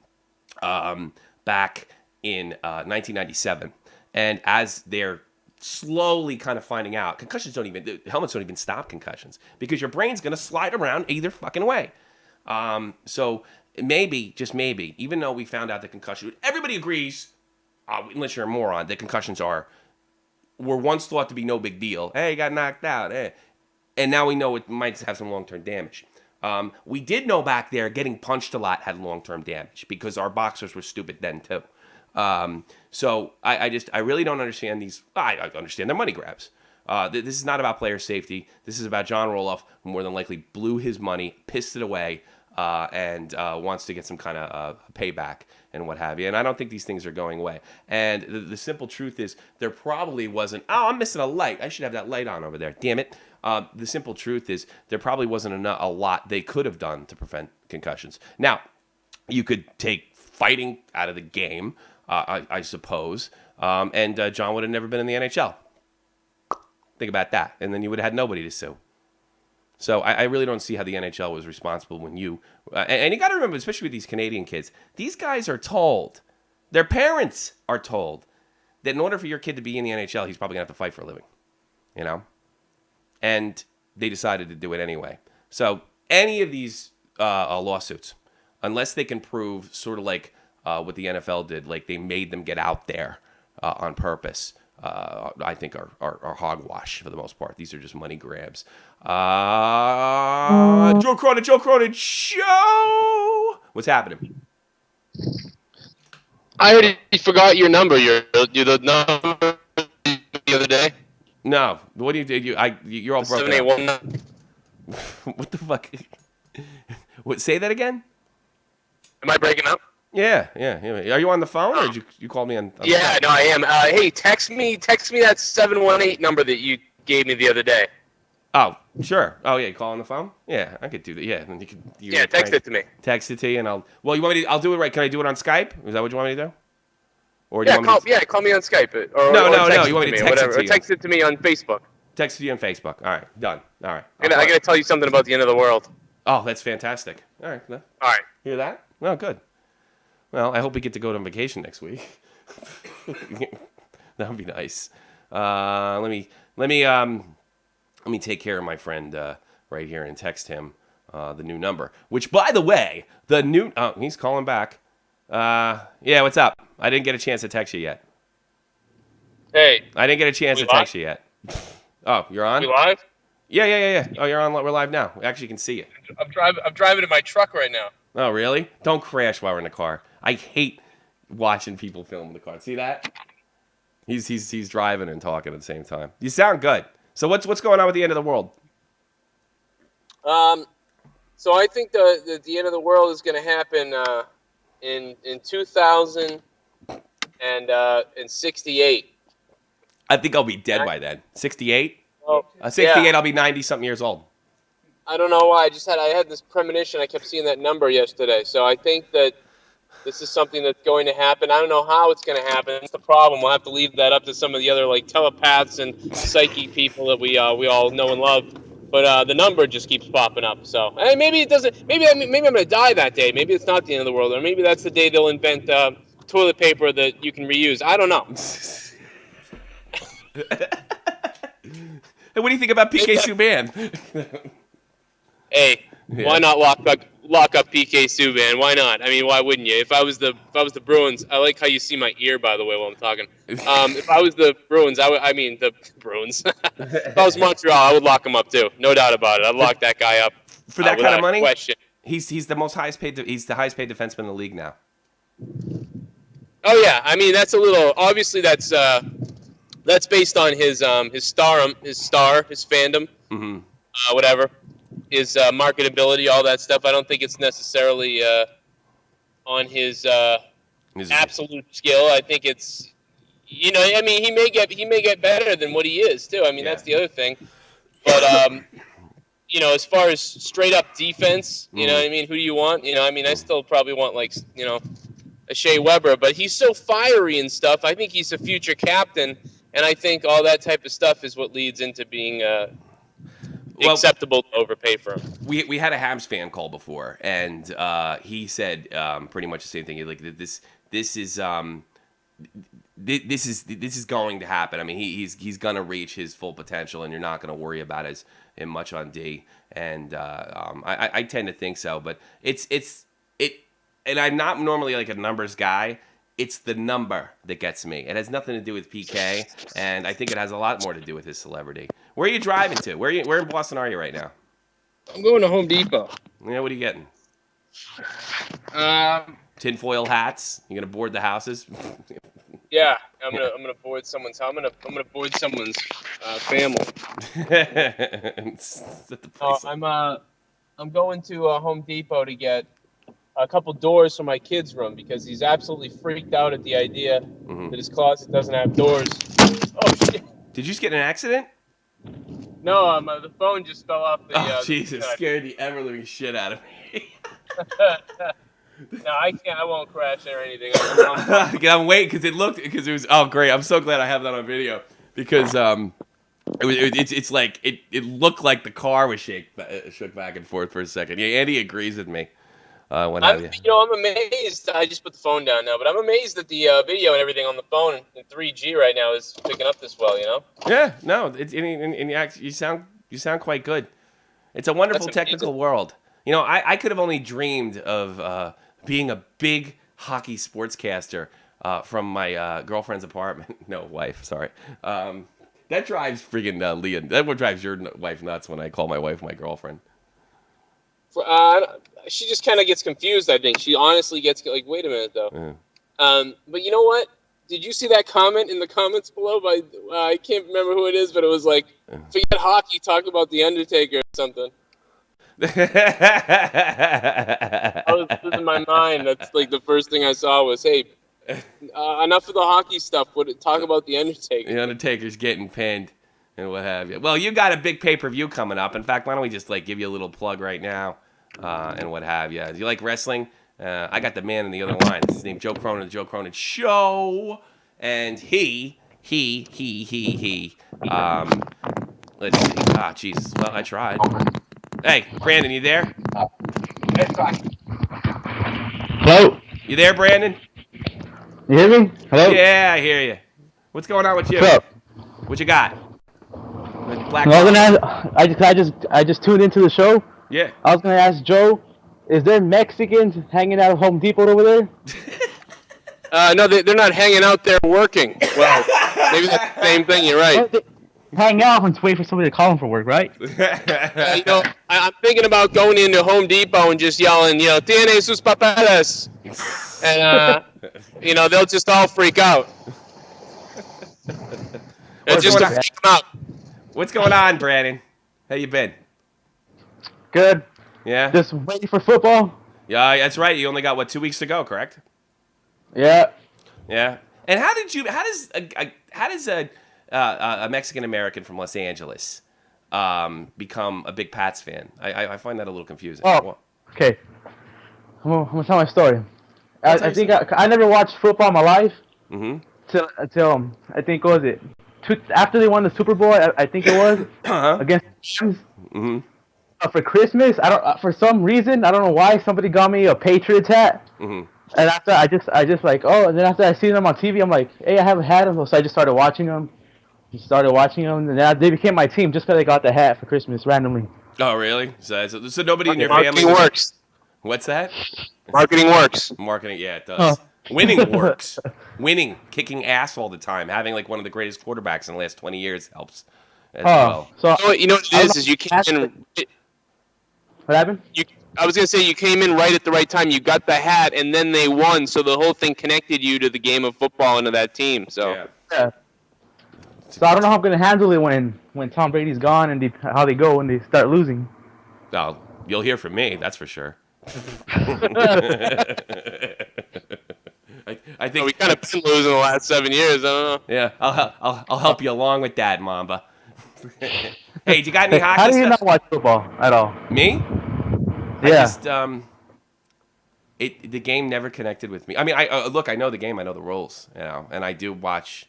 back in 1997. And as they're slowly kind of finding out, helmets don't even stop concussions because your brain's going to slide around either fucking way. So maybe, just maybe, even though we found out that concussion, everybody agrees, unless you're a moron, that concussions were once thought to be no big deal. Hey, you got knocked out. Hey. And now we know it might have some long-term damage. We did know back there getting punched a lot had long-term damage because our boxers were stupid then too. So I really don't understand these. I understand they're money grabs. This is not about player safety. This is about John Roloff, who more than likely blew his money, pissed it away, and wants to get some kind of payback and what have you. And I don't think these things are going away. And the simple truth is there probably wasn't, I'm missing a light. I should have that light on over there. Damn it. The simple truth is there probably wasn't a lot they could have done to prevent concussions. Now, you could take fighting out of the game, I suppose, and John would have never been in the NHL. Think about that. And then you would have had nobody to sue. So I really don't see how the NHL was responsible when you... and you got to remember, especially with these Canadian kids, these guys are told, their parents are told, that in order for your kid to be in the NHL, he's probably going to have to fight for a living. And they decided to do it anyway. So any of these lawsuits, unless they can prove sort of like what the NFL did, like they made them get out there on purpose, I think are hogwash for the most part. These are just money grabs. Joe Cronin show. What's happening? I already forgot your number. You're the number the other day. No, what do you do? You're all broken. 781. What the fuck? What? Say that again. Am I breaking up? Yeah. Are you on the phone or did you call me on yeah, no, I am. Hey, text me that 718 number that you gave me the other day. Oh, sure. Oh, yeah, you call on the phone? Yeah, I could do that. Yeah, and text it to me. Text it to you, and I'll do it right. Can I do it on Skype? Is that what you want me to do? Or call me on Skype. No. You want me to text it to you? Text it to me on Facebook. Text it to you on Facebook. All right, done. All right. I got to tell you something about the end of the world. Oh, that's fantastic. All right. All right. Hear that? Well, good. Well, I hope we get to go on vacation next week. That would be nice. Let me take care of my friend right here and text him the new number. Which, by the way, he's calling back. Yeah, what's up? I didn't get a chance to text you yet. Hey. I didn't get a chance to text you yet. Oh, you're on? We live? Yeah. Oh, you're on. We're live now. We actually can see you. I'm driving in my truck right now. Oh, really? Don't crash while we're in the car. I hate watching people film in the car. See that? He's driving and talking at the same time. You sound good. So what's going on with the end of the world? So I think the end of the world is going to happen in 2068. I think I'll be dead by then. 68? Oh, 68, yeah. I'll be 90-something years old. I don't know why. I had this premonition. I kept seeing that number yesterday. So I think that this is something that's going to happen. I don't know how it's going to happen. That's the problem. We'll have to leave that up to some of the other telepaths and psychic people that we all know and love. But the number just keeps popping up. So hey, maybe it doesn't. Maybe I'm going to die that day. Maybe it's not the end of the world, or maybe that's the day they'll invent toilet paper that you can reuse. I don't know. Hey, what do you think about PK Subban? Hey, why not lock up PK Subban? Why not? I mean, why wouldn't you? If I was the Bruins, I like how you see my ear, by the way, while I'm talking. If I was the Bruins, the Bruins. If I was Montreal, I would lock him up too. No doubt about it. I'd lock that guy up for that kind of money. Question. He's the highest paid defenseman in the league now. Oh yeah, I mean that's a little. Obviously, that's based on his fandom, whatever. His marketability, all that stuff. I don't think it's necessarily on his absolute skill. I think it's, he may get better than what he is too. I mean, that's the other thing. But as far as straight up defense, you know what I mean? Who do you want? I still probably want a Shea Weber, but he's so fiery and stuff. I think he's a future captain, and I think all that type of stuff is what leads into being acceptable to overpay for him. We had a Habs fan call before, and he said pretty much the same thing. Like this is going to happen. I mean, he's gonna reach his full potential, and you're not gonna worry about him much on D. And I tend to think so, but it. And I'm not normally like a numbers guy. It's the number that gets me. It has nothing to do with PK, and I think it has a lot more to do with his celebrity. Where are you driving to? Where in Boston are you right now? I'm going to Home Depot. Yeah, what are you getting? Tinfoil hats? You gonna board the houses? Yeah, I'm gonna board someone's house. I'm gonna board someone's family. I'm going to Home Depot to get a couple doors for my kid's room because he's absolutely freaked out at the idea that his closet doesn't have doors. Oh shit! Did you just get in an accident? No, the phone just fell off the. Oh Jesus! Scared the ever living shit out of me. No, I can't. I won't crash or anything. I'm waiting because it was. Oh great! I'm so glad I have that on video because it looked like the car was shook back and forth for a second. Yeah, Andy agrees with me. I'm amazed. I just put the phone down now, but I'm amazed that the video and everything on the phone in 3G right now is picking up this well. Yeah, no, you sound quite good. It's a wonderful technical world. I could have only dreamed of being a big hockey sportscaster from my girlfriend's apartment. No, wife. Sorry. That drives friggin' Leah. That what drives your wife nuts when I call my wife my girlfriend. She just kind of gets confused, I think. She honestly gets like, wait a minute, though. Yeah. But you know what? Did you see that comment in the comments below? I can't remember who it is, but it was like, forget hockey, talk about The Undertaker or something. I was losing my mind. That's like the first thing I saw was, hey, enough of the hockey stuff. Talk about The Undertaker. The Undertaker's getting pinned and what have you. Well, you got a big pay-per-view coming up. In fact, why don't we just give you a little plug right now? And what have you. Do you like wrestling? I got the man in the other line. His name Joe Cronin, the Joe Cronin Show. And he. Let's see. Jesus. Well, I tried. Hey, Brandon, you there? Hello? You there, Brandon? You hear me? Hello? Yeah, I hear you. What's going on with you? What's up? What you got? Black I was gonna ask, I just tuned into the show. Yeah. I was gonna ask Joe, is there Mexicans hanging out at Home Depot over there? No, they're not hanging out there working. Well, maybe that's the same thing. You're right. Hang out and wait for somebody to call them for work, right? I'm thinking about going into Home Depot and just yelling, "Tiene sus papeles," and they'll just all freak out. It's just to freak them out. What's going on, Brandon? How you been? Good. Yeah. Just waiting for football. Yeah, that's right. You only got 2 weeks to go, correct? Yeah. Yeah. And how does a Mexican American from Los Angeles become a big Pats fan? I find that a little confusing. Oh, okay. I'm gonna tell my story. I think I never watched football in my life. Mm-hmm. Till I think what was it after they won the Super Bowl? I think it was against the Rams. Mm-hmm. For Christmas, for some reason I don't know why somebody got me a Patriots hat. Mm-hmm. And after I just like, and then after I seen them on TV, I'm like, hey, I haven't had them, so I just started watching them. And then they became my team just because I got the hat for Christmas randomly. Oh, really? So nobody in your Marketing family works. What's that? Marketing works. Marketing, yeah, it does. Winning works. Winning, kicking ass all the time, having like one of the greatest quarterbacks in the last 20 years helps as well. So you know what it is you came in. What happened? I was gonna say you came in right at the right time. You got the hat, and then they won, so the whole thing connected you to the game of football and to that team. So yeah. So I don't know how I'm gonna handle it when Tom Brady's gone and how they go when they start losing. Oh, you'll hear from me, that's for sure. I think we kind of been losing the last 7 years. I don't know. Yeah, I'll help you along with that, Mamba. Hey, you got any hockey How do you stuff? not watch football at all? Me? Yeah. The game never connected with me. I mean, I know the game, I know the rules, and I do watch.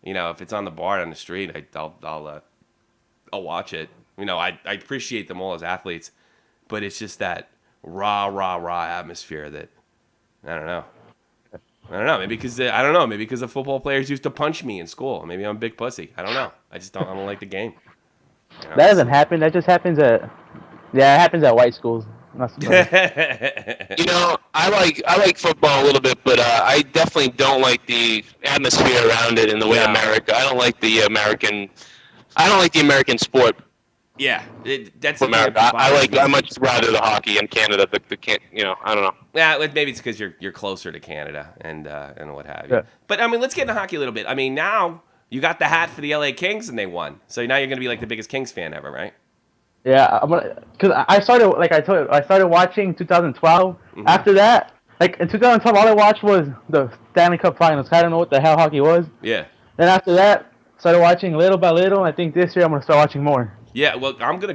If it's on the bar on the street, I'll watch it. I appreciate them all as athletes, but it's just that raw atmosphere that I don't know. Maybe because the football players used to punch me in school. Maybe I'm a big pussy. I don't know. I don't like the game. That doesn't happen. That just happens it happens at white schools. I like football a little bit, but I definitely don't like the atmosphere around it in the way America. I don't like the American sport. Yeah, that's America. I much rather the hockey in Canada. I don't know. Yeah, maybe it's because you're closer to Canada and what have you. Yeah. But I mean, let's get into hockey a little bit. I mean, now you got the hat for the LA Kings and they won, so now you're gonna be like the biggest Kings fan ever, right? Yeah, because I started, like I told you, I started watching 2012. Mm-hmm. After that, like in 2012, all I watched was the Stanley Cup Finals. I don't know what the hell hockey was. Yeah. Then after that, started watching little by little. And I think this year I'm gonna start watching more. Yeah, well, I'm gonna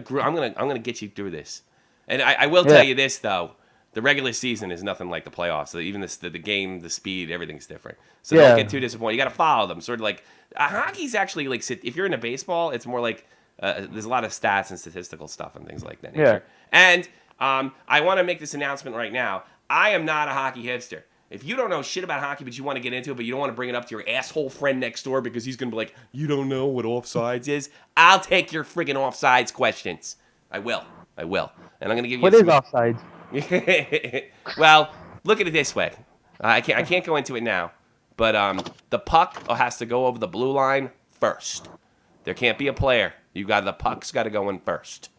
get you through this, and I will tell you this though: the regular season is nothing like the playoffs. So even the game, the speed, everything's different. So don't get too disappointed. You got to follow them. Sort of like hockey's actually like if you're into baseball, it's more like. There's a lot of stats and statistical stuff and things like that. Yeah. And I want to make this announcement right now. I am not a hockey hipster. If you don't know shit about hockey, but you want to get into it, but you don't want to bring it up to your asshole friend next door because he's going to be like, you don't know what offsides is? I'll take your friggin' offsides questions. I will. And I'm going to give you What is offsides? Well, look at it this way. I can't go into it now, but the puck has to go over the blue line first. There can't be a player. The puck's got to go in first.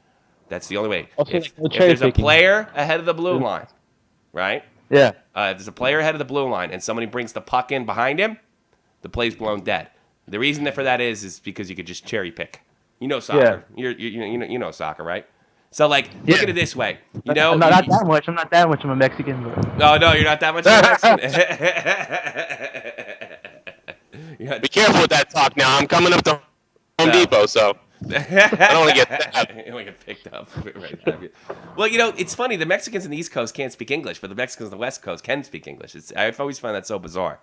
That's the only way. Okay, if there's a player ahead of the blue line, right? Yeah. If there's a player ahead of the blue line and somebody brings the puck in behind him, the play's blown dead. The reason for that is because you could just cherry pick. You know soccer. Yeah. You know soccer, right? So look at it this way. I'm not that much. I'm not that much of a Mexican. But... No, you're not that much of a Mexican. Be careful with that talk now. I'm coming up to Home Depot, so I don't want to get that. You don't want to get picked up. Right. Well, it's funny. The Mexicans in the East Coast can't speak English, but the Mexicans on the West Coast can speak English. I've always found that so bizarre.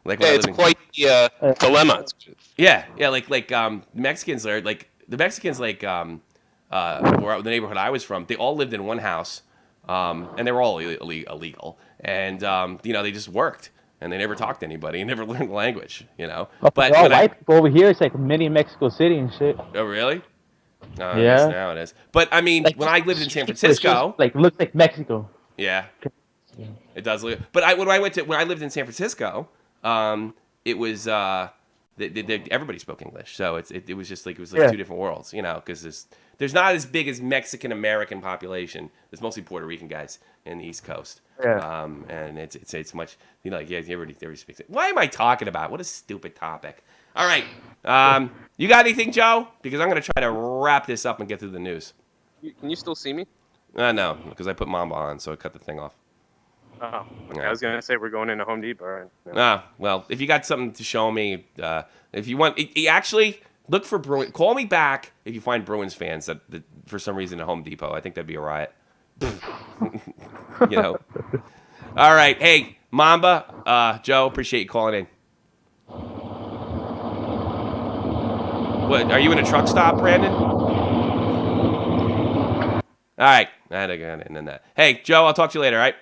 Like it's quite the dilemma. Yeah. Like Mexicans are like the neighborhood I was from. They all lived in one house, and they were all illegal, and they just worked. and they never talked to anybody and never learned the language, you know. But But all when white people over here, it's like mini Mexico City and shit. oh really? I Yeah. guess now it is. But I mean, Like, when I lived in San it's Francisco, just, like looks like Mexico. yeah, it does look. But when I lived in San Francisco, it was everybody spoke English, so it was just like Yeah. two different worlds, you know, because there's not as big as Mexican American population. There's mostly Puerto Rican guys in the East Coast. Yeah. And it's much, you know, like everybody speaks it. Why am I talking about? What a stupid topic. All right. You got anything, Joe? Because I'm gonna try to wrap this up and get through the news. Can you still see me? No, because I put Mamba on, so I cut the thing off. Oh, okay. Yeah. I was gonna say we're going into Home Depot. Right? No. Ah, well, if you got something to show me, if you want, actually look for Bruin. Call me back if you find Bruins fans that for some reason at Home Depot. I think that'd be a riot. You know. All right, hey Mamba, Joe, appreciate you calling in. What? Are you in a truck stop, Brandon? All right, I had to go in that. Hey, Joe, I'll talk to you later. All right.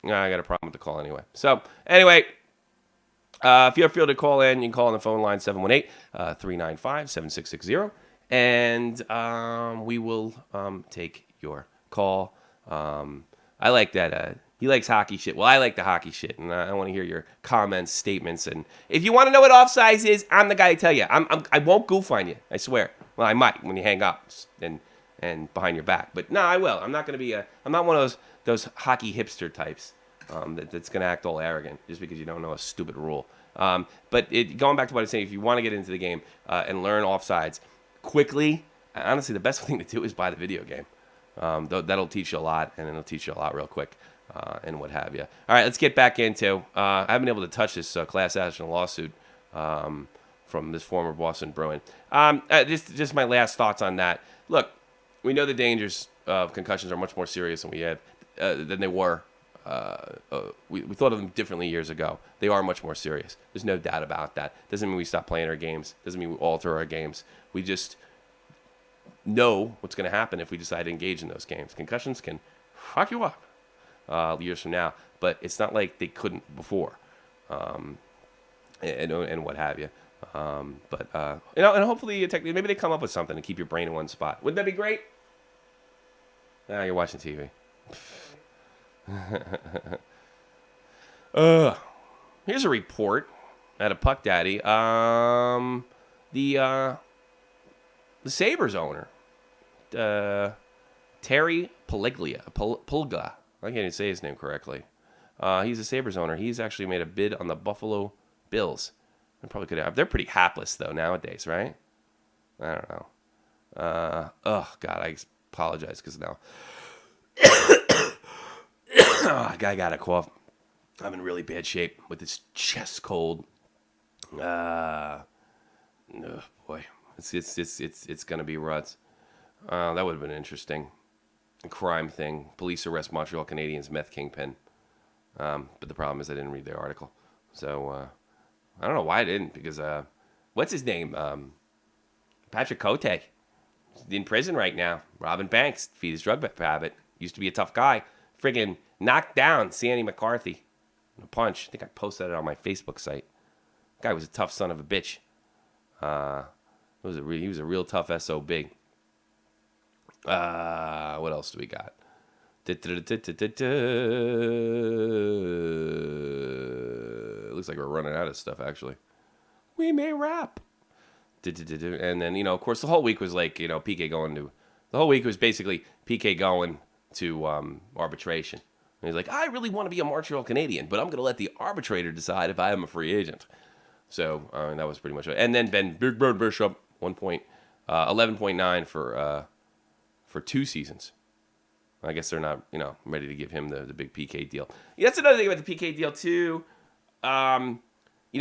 I got a problem with the call anyway. So, anyway, if you feel to call in, you can call on the phone line 718-395-7660, and we will take your call. I like that. He likes hockey shit. Well, I like the hockey shit, and I want to hear your comments, statements, and if you want to know what offsides is, I'm the guy to tell you. I won't goof on you. I swear. Well, I might when you hang up and behind your back, but no, I will. I'm not going to be I'm not one of those hockey hipster types that's going to act all arrogant just because you don't know a stupid rule. But going back to what I was saying, if you want to get into the game and learn offsides quickly, honestly, the best thing to do is buy the video game. That'll teach you a lot, and it'll teach you a lot real quick and what have you. All right, let's get back into I haven't been able to touch this class action lawsuit from this former Boston Bruin. Just my last thoughts on that. Look, we know the dangers of concussions are much more serious than they were. We thought of them differently years ago. They are much more serious. There's no doubt about that. Doesn't mean we stop playing our games. Doesn't mean we alter our games. We just know what's going to happen if we decide to engage in those games. Concussions can fuck you up years from now, but it's not like they couldn't before, and what have you. But you know, and hopefully maybe they come up with something to keep your brain in one spot. Wouldn't that be great? You're watching TV. Here's a report out of Puck Daddy. The Sabres owner, Terry Pulga. I can't even say his name correctly. He's a Sabres owner. He's actually made a bid on the Buffalo Bills. I probably could have. They're pretty hapless though nowadays, right? I don't know. Oh God, I apologize because now. Guy got a cough. I'm in really bad shape with this chest cold. Oh boy, it's gonna be ruts. That would have been interesting. A crime thing. Police arrest Montreal Canadiens meth kingpin. But the problem is I didn't read their article, so I don't know why I didn't. Because what's his name? Patrick Cote. In prison right now. Robbing banks. Feed his drug habit. Used to be a tough guy. Friggin' knocked down Sandy McCarthy in a punch. I think I posted it on my Facebook site. Guy was a tough son of a bitch. He was a real tough SOB. What else do we got? Looks like we're running out of stuff, actually. We may wrap. And then, you know, of course, the whole week was like, you know, PK going to... The whole week was basically PK going to arbitration. And he's like, I really want to be a Montreal Canadian, but I'm going to let the arbitrator decide if I am a free agent. So that was pretty much it. And then Big Bird Bishop, 11.9 for 2 seasons. I guess they're not, you know, ready to give him the big PK deal. Yeah, that's another thing about the PK deal, too. You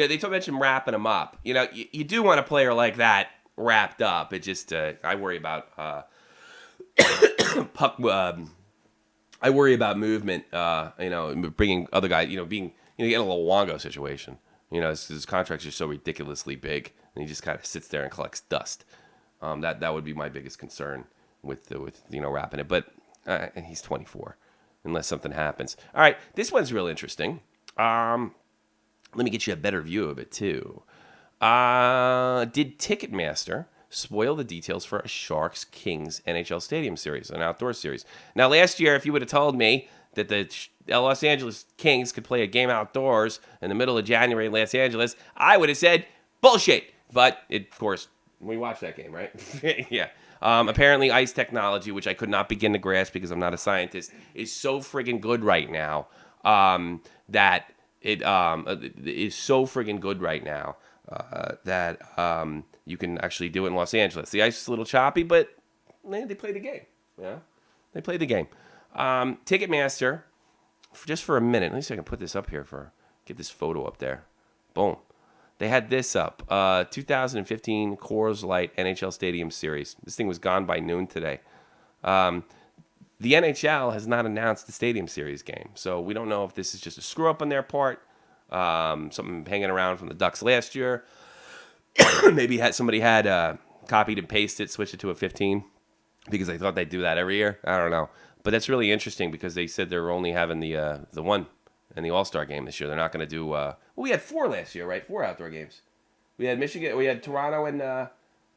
know, they mentioned wrapping him up. You know, you do want a player like that wrapped up. It just, I worry about puck. I worry about movement. You know, bringing other guys. You know, getting a little Luongo situation. You know, his contracts are so ridiculously big, and he just kind of sits there and collects dust. That would be my biggest concern with you know, wrapping it. But and he's 24, unless something happens. All right, this one's real interesting. Let me get you a better view of it, too. Did Ticketmaster spoil the details for a Sharks-Kings NHL Stadium Series, an outdoor series? Now, last year, if you would have told me that the Los Angeles Kings could play a game outdoors in the middle of January in Los Angeles, I would have said, bullshit. But, of course, we watched that game, right? Yeah. Apparently, ice technology, which I could not begin to grasp because I'm not a scientist, is so friggin' good right now that it is so friggin' good right now that you can actually do it in Los Angeles. The ice is a little choppy, but man, they played the game. Yeah, they played the game. Ticketmaster, just for a minute. Let me see if I can put this up here get this photo up there. Boom. They had this up. 2015 Coors Light NHL Stadium Series. This thing was gone by noon today. The NHL has not announced the Stadium Series game, so we don't know if this is just a screw-up on their part, something hanging around from the Ducks last year. Maybe somebody had copied and pasted it, switched it to a 15, because they thought they'd do that every year. I don't know. But that's really interesting because they said they're only having the one in the All-Star game this year. They're not going to do... well, we had 4 last year, right? 4 outdoor games. We had Michigan, we had Toronto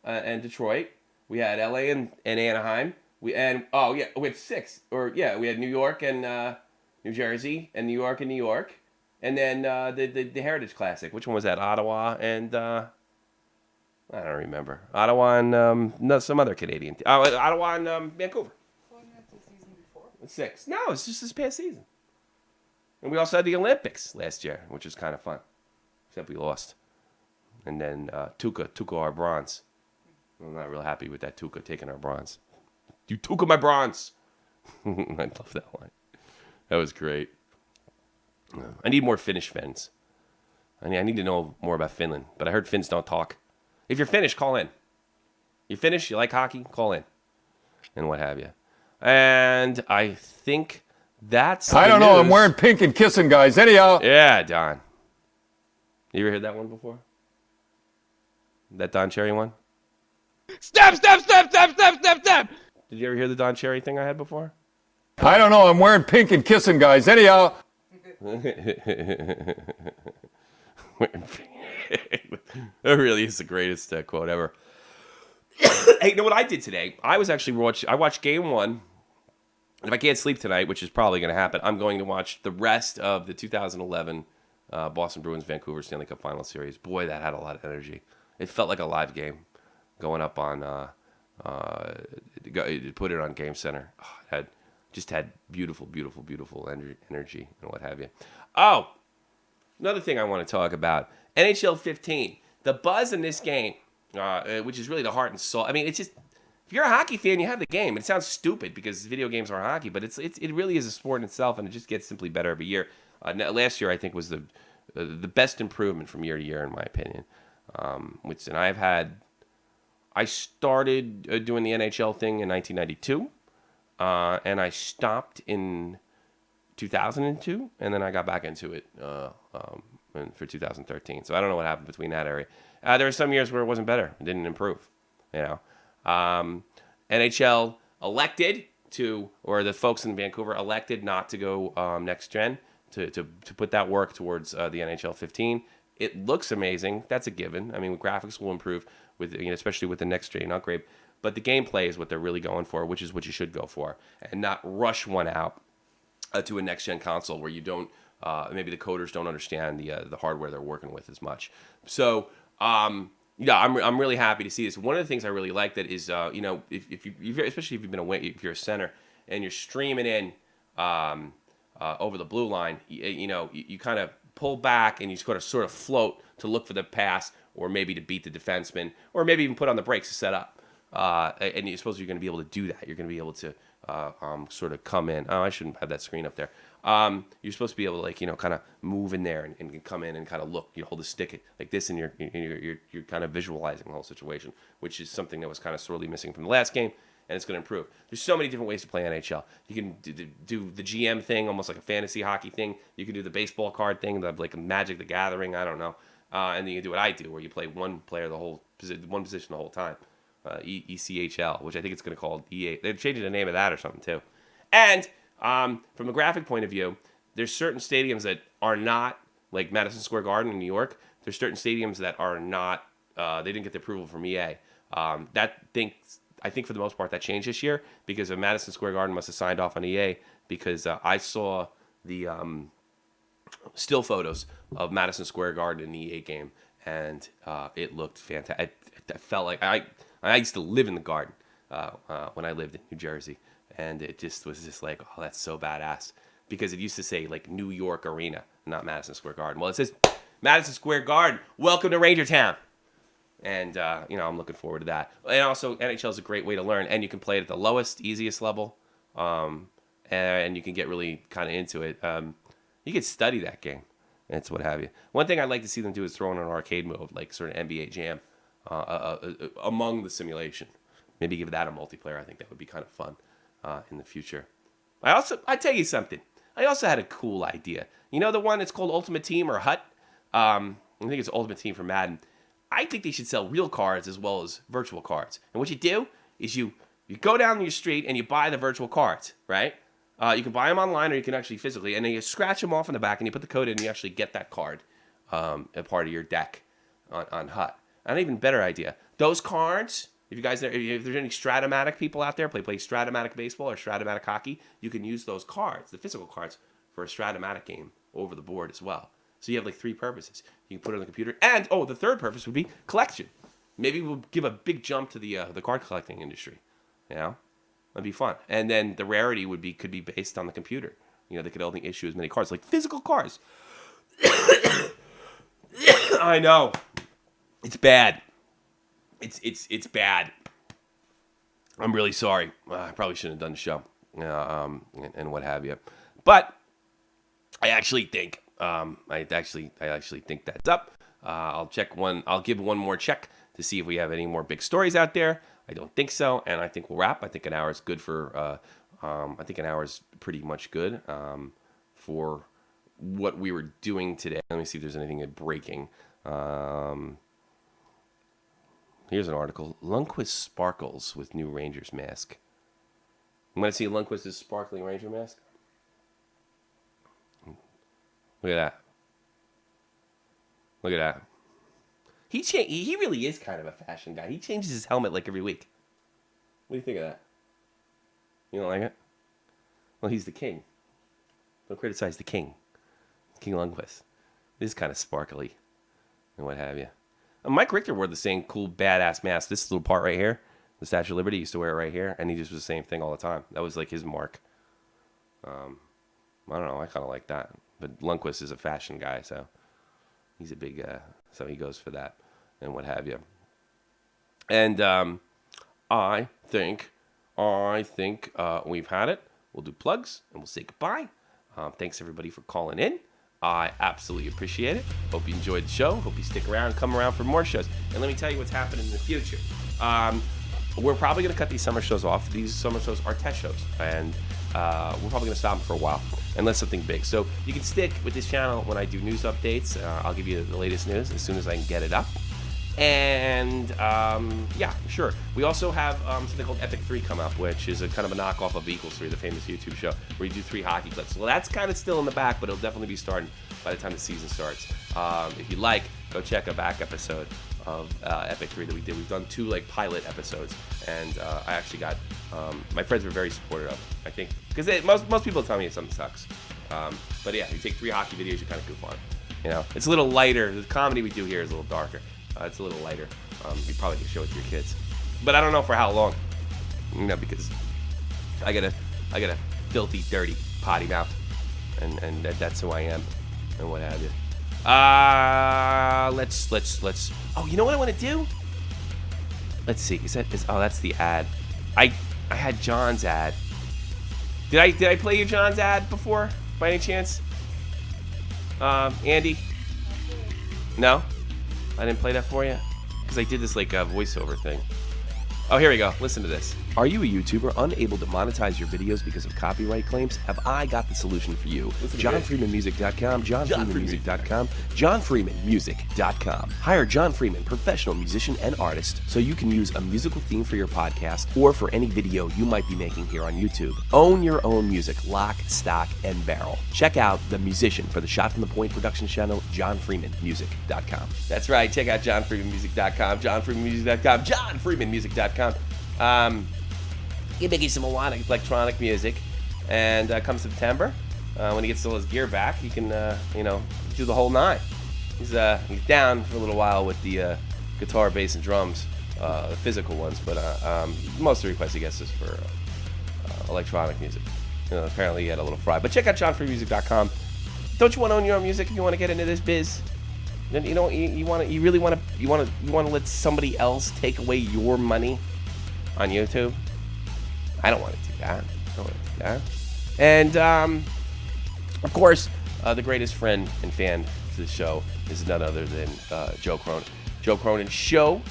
and Detroit. We had LA and Anaheim. We had 6. We had New York and New Jersey and New York and New York. And then the Heritage Classic. Which one was that? Ottawa and I don't remember. Ottawa and some other Canadian. Ottawa and Vancouver. Well, that's the season before. 6. No, it's just this past season. And we also had the Olympics last year, which was kind of fun. Except we lost. And then Tuukka took our bronze. I'm not real happy with that Tuukka taking our bronze. You took my bronze. I love that line. That was great. I need more Finnish Finns. I need to know more about Finland. But I heard Finns don't talk. If you're Finnish, call in. You're Finnish, you like hockey, call in. And what have you. And I think that's I don't know. I'm wearing pink and kissing guys. Anyhow. Yeah, Don. You ever heard that one before? That Don Cherry one? Step! Did you ever hear the Don Cherry thing I had before? I don't know. I'm wearing pink and kissing guys. Anyhow. That really is the greatest quote ever. Hey, you know what I did today? I watched game 1. And if I can't sleep tonight, which is probably going to happen, I'm going to watch the rest of the 2011 Boston Bruins Vancouver Stanley Cup Final Series. Boy, that had a lot of energy. It felt like a live game going up on put it on Game Center. Oh, it had beautiful energy and what have you. Oh, another thing I want to talk about. NHL 15. The buzz in this game, which is really the heart and soul. I mean, it's just, if you're a hockey fan, you have the game. It sounds stupid because video games are hockey, but it really is a sport in itself, and it just gets simply better every year. Last year, I think, was the best improvement from year to year, in my opinion. I started doing the NHL thing in 1992, and I stopped in 2002, and then I got back into it for 2013. So I don't know what happened between that area. There were some years where it wasn't better. It didn't improve. NHL elected to, or the folks in Vancouver elected not to go next gen, to put that work towards the NHL 15. It looks amazing. That's a given. I mean, graphics will improve especially with the next gen upgrade. But the gameplay is what they're really going for, which is what you should go for, and not rush one out to a next gen console where you don't. Maybe the coders don't understand the hardware they're working with as much. So I'm really happy to see this. One of the things I really like that is especially if you've been away, if you're a center and you're streaming in over the blue line, you kind of pull back and you sort of float to look for the pass, or maybe to beat the defenseman, or maybe even put on the brakes to set up. And you suppose you're going to be able to do that. You're going to be able to sort of come in. Oh, I shouldn't have that screen up there. You're supposed to be able to kind of move in there and come in and kind of look. You hold the stick like this, and you're kind of visualizing the whole situation, which is something that was kind of sorely missing from the last game, and it's going to improve. There's so many different ways to play NHL. You can do the GM thing, almost like a fantasy hockey thing. You can do the baseball card thing, like Magic the Gathering. I don't know. And then you can do what I do, where you play one player one position the whole time. ECHL, which I think it's going to call EA. They're changing the name of that or something too. And from a graphic point of view, there's certain stadiums that are not, like Madison Square Garden in New York. There's certain stadiums that are not, they didn't get the approval from EA. I think for the most part that changed this year because of Madison Square Garden must have signed off on EA because I saw the still photos of Madison Square Garden in the EA game, and it looked fantastic. I felt like I used to live in the Garden when I lived in New Jersey, and it just was just like, oh, that's so badass, because it used to say like New York Arena, not Madison Square Garden. Well, it says Madison Square Garden, welcome to Ranger Town. And, I'm looking forward to that. And also, NHL is a great way to learn, and you can play it at the lowest, easiest level, and you can get really kind of into it. You can study that game. It's what have you. One thing I'd like to see them do is throw in an arcade mode, like sort of NBA Jam, among the simulation. Maybe give that a multiplayer. I think that would be kind of fun in the future. I tell you something. I also had a cool idea. You know the one that's called Ultimate Team or HUT? I think it's Ultimate Team for Madden. I think they should sell real cards as well as virtual cards. And what you do is you go down your street and you buy the virtual cards, right? You can buy them online or you can actually physically. And then you scratch them off in the back and you put the code in and you actually get that card a part of your deck on HUT. An even better idea. Those cards, if there's any Stratomatic people out there, play Stratomatic baseball or Stratomatic hockey, you can use those cards, the physical cards, for a Stratomatic game over the board as well. So you have like 3 purposes. You can put it on the computer. And, the third purpose would be collection. Maybe we'll give a big jump to the card collecting industry. You know? That'd be fun. And then the rarity could be based on the computer. They could only issue as many cards, like physical cards. I know. It's bad. It's bad. I'm really sorry. I probably shouldn't have done the show. And what have you. But I actually think... I actually think that's up. I'll give one more check to see if we have any more big stories out there. I don't think so, and I think we'll wrap. I think an hour is good for. I think an hour is pretty much good for what we were doing today. Let me see if there's anything breaking. Here's an article: Lundqvist sparkles with new Rangers mask. You want to see Lundqvist's sparkling Ranger mask? Look at that. Look at that. He really is kind of a fashion guy. He changes his helmet like every week. What do you think of that? You don't like it? Well, he's the king. Don't criticize the king. King Lundqvist. It is kind of sparkly and what have you. Mike Richter wore the same cool badass mask. This little part right here, the Statue of Liberty, used to wear it right here, and he just was the same thing all the time. That was like his mark. I don't know. I kind of like that. But Lundqvist is a fashion guy, so he's a big, so he goes for that and what have you. And I think we've had it. We'll do plugs and we'll say goodbye. Thanks everybody for calling in. I absolutely appreciate it. Hope you enjoyed the show. Hope you stick around and come around for more shows. And let me tell you what's happening in the future. We're probably going to cut these summer shows off. These summer shows are test shows, and we're probably going to stop them for a while unless something big. So you can stick with this channel when I do news updates. I'll give you the latest news as soon as I can get it up. And yeah, sure. We also have something called Epic 3 come up, which is a kind of a knockoff of Equals 3, the famous YouTube show, where you do 3 hockey clips. Well, that's kind of still in the back, but it'll definitely be starting by the time the season starts. If you like, go check a back episode of Epic 3 that we did. We've done 2 like pilot episodes, and I actually got my friends were very supportive of it, I think, because most people tell me something sucks. But yeah, you take 3 hockey videos, you kind of goof on. You know, it's a little lighter. The comedy we do here is a little darker. It's a little lighter. You probably can show it to your kids, but I don't know for how long. You know, because I got a filthy, dirty potty mouth, and that's who I am, and what have you. Let's. Oh, you know what I want to do? Let's see. That's the ad. I had John's ad. Did I play you John's ad before, by any chance? Andy? No? I didn't play that for you? Because I did this like voiceover thing. Oh, here we go. Listen to this. Are you a YouTuber unable to monetize your videos because of copyright claims? Have I got the solution for you? JohnFreemanMusic.com, JohnFreemanMusic.com, JohnFreemanMusic.com. Hire John Freeman, professional musician and artist, so you can use a musical theme for your podcast or for any video you might be making here on YouTube. Own your own music, lock, stock, and barrel. Check out the musician for the Shot from the Point production channel, JohnFreemanMusic.com. That's right. Check out JohnFreemanMusic.com, JohnFreemanMusic.com, JohnFreemanMusic.com. He's making some electronic music, and come September, when he gets all his gear back, he can, do the whole nine. He's down for a little while with the guitar, bass, and drums, the physical ones, but most of the requests he gets is for electronic music. Apparently he had a little fry. But check out JohnFreemanMusic.com. Don't you want to own your own music if you want to get into this biz? You really want to let somebody else take away your money on YouTube? I don't want to do that. And of course, the greatest friend and fan to the show is none other than Joe Cronin. Joe Cronin Show.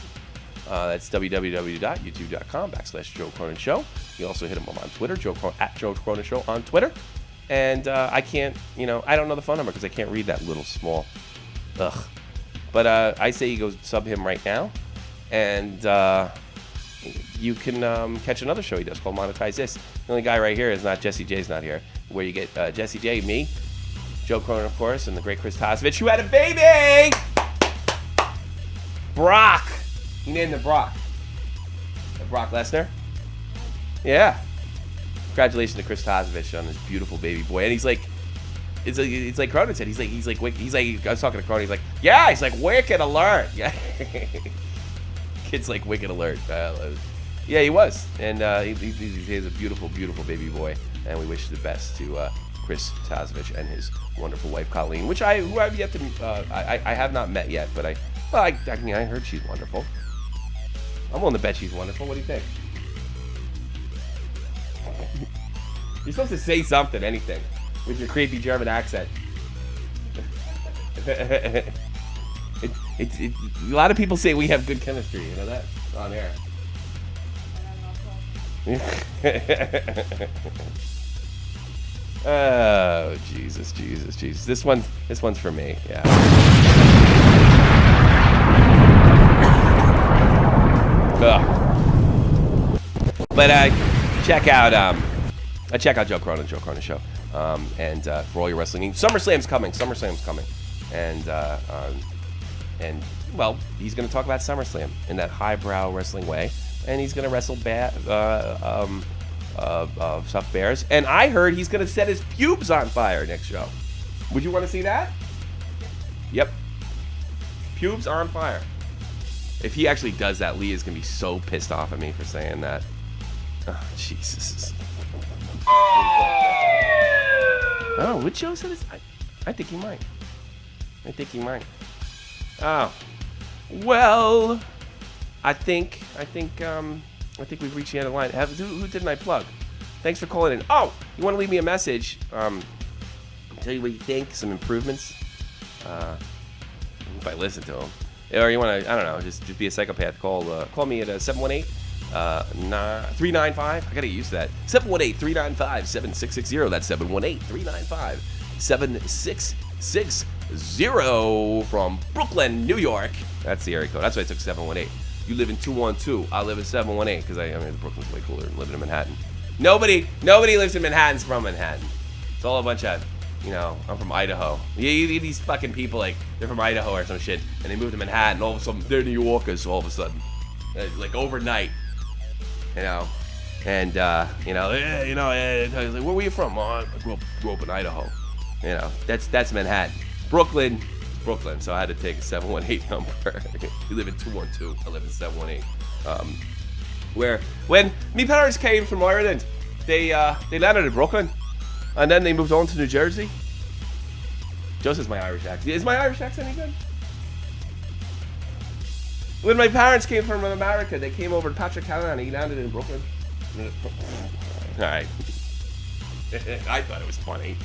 That's www.youtube.com/Joe Cronin Show. You also hit him up on Twitter, at Joe Cronin Show on Twitter. And I can't, I don't know the phone number because I can't read that little small. Ugh. But I say you go sub him right now, and you can catch another show he does called Monetize This. The only guy right here is not Jesse J's not here, where you get Jesse J, me, Joe Cronin, of course, and the great Chris Tasevich, who had a baby! Brock. He named him Brock. Brock Lesnar. Yeah. Congratulations to Chris Tasevich on his beautiful baby boy. And he's like, it's like Cronin said. He's like, I was talking to Cronin. He's like, yeah. He's like, wicked alert. Yeah. Kid's like wicked alert. Yeah, he was. And he has a beautiful, beautiful baby boy. And we wish the best to Chris Tasevich and his wonderful wife Colleen, who I've yet to I have not met yet, but I heard she's wonderful. I'm willing to bet she's wonderful. What do you think? You're supposed to say something, anything, with your creepy German accent. A lot of people say we have good chemistry. You know that? On air. Oh, Jesus. This one's for me. Yeah. But check out Joe Cronin Show, and for all your wrestling needs. SummerSlam's coming, and well, he's going to talk about SummerSlam in that highbrow wrestling way, and he's going to wrestle Tough Bears, and I heard he's going to set his pubes on fire next show. Would you want to see that? Yep, pubes are on fire. If he actually does that, Lee is going to be so pissed off at me for saying that. Oh, Jesus. Oh, what Joe said is... I think he might. Oh. Well, I think we've reached the end of the line. Who didn't I plug? Thanks for calling in. Oh, you want to leave me a message? Tell you what you think, some improvements. If I listen to them. Or you want to, I don't know, just be a psychopath. Call me at 718-395. I got to get used to that. 718-395-7660. That's 718-395-7660 from Brooklyn, New York. That's the area code. That's why I took 718. You live in 212. I live in 718 because I mean, Brooklyn's way cooler than living in Manhattan. Nobody lives in Manhattan's from Manhattan. It's all a bunch of... I'm from Idaho. These fucking people, like, they're from Idaho or some shit, and they moved to Manhattan, all of a sudden, they're New Yorkers all of a sudden. Like, overnight. And, like, where were you from? Oh, I grew up in Idaho. That's Manhattan. Brooklyn, so I had to take a 718 number. You live in 212, I live in 718. Where, when me parents came from Ireland, they landed in Brooklyn. And then they moved on to New Jersey. Joe says my Irish accent. Is my Irish accent any good? When my parents came from America, they came over to Patrick Callahan. He landed in Brooklyn. All right. I thought it was funny.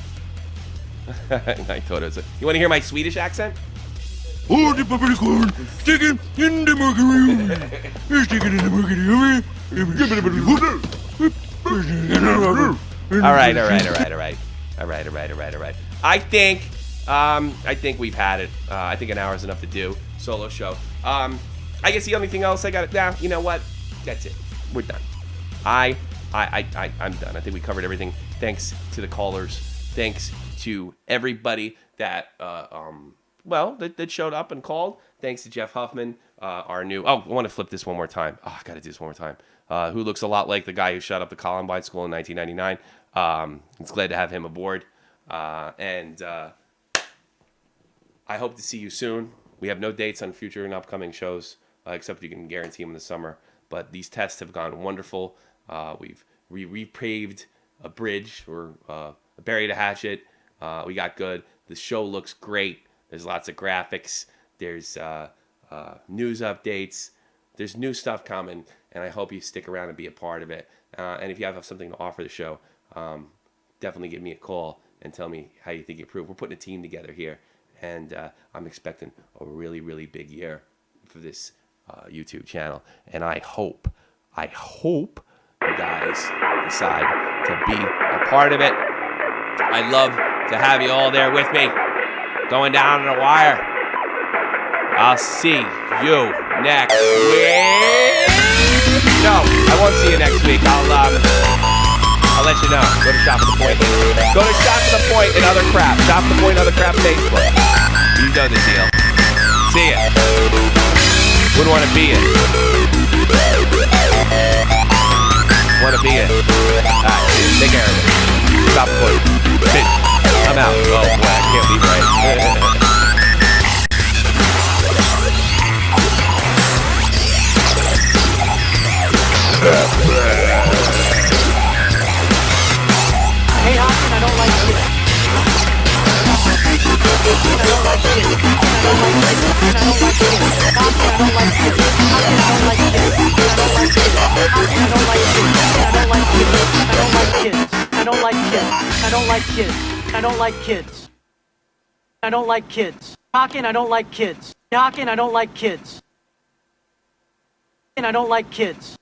You want to hear my Swedish accent? Hold the buffalo corn, stick it in the mercury. Stick it in the mercury. All right. I think we've had it. I think an hour is enough to do solo show. I guess the only thing else I got. Now you know what? That's it. We're done. I'm done. I think we covered everything. Thanks to the callers. Thanks to everybody that that showed up and called. Thanks to Jeff Huffman, our new. Oh, I want to flip this one more time. Oh, I got to do this one more time. Who looks a lot like the guy who shot up the Columbine School in 1999. It's glad to have him aboard. And I hope to see you soon. We have no dates on future and upcoming shows, except you can guarantee them in the summer. But these tests have gone wonderful. We repaved a bridge or buried a hatchet. We got good. The show looks great. There's lots of graphics. There's news updates. There's new stuff coming, and I hope you stick around and be a part of it. And if you have something to offer the show, definitely give me a call and tell me how you think you improve. We're putting a team together here, and I'm expecting a really, really big year for this YouTube channel. And I hope you guys decide to be a part of it. I'd love to have you all there with me, going down the wire. I'll see you next week. No, I won't see you next week. I'll let you know. Go to Shop at the Point. Go to Shop at the Point and other crap. Shop at the Point and other crap Facebook. You know the deal. See ya. Wouldn't want to be it. Want to be it. Alright, take care of it. Shop at the Point. I'm out. Oh boy, I can't leave right. Hey, Hawkins, I don't like kids. I don't like kids. I don't like kids. I don't like kids. Hawkins, I don't like kids. Hawkins, I don't like kids. I don't like kids. I don't like kids. I don't like kids. I don't like kids. I don't like kids. I don't like kids. Hawkins, I don't like kids. Hawkins, I don't like kids. And I don't like kids.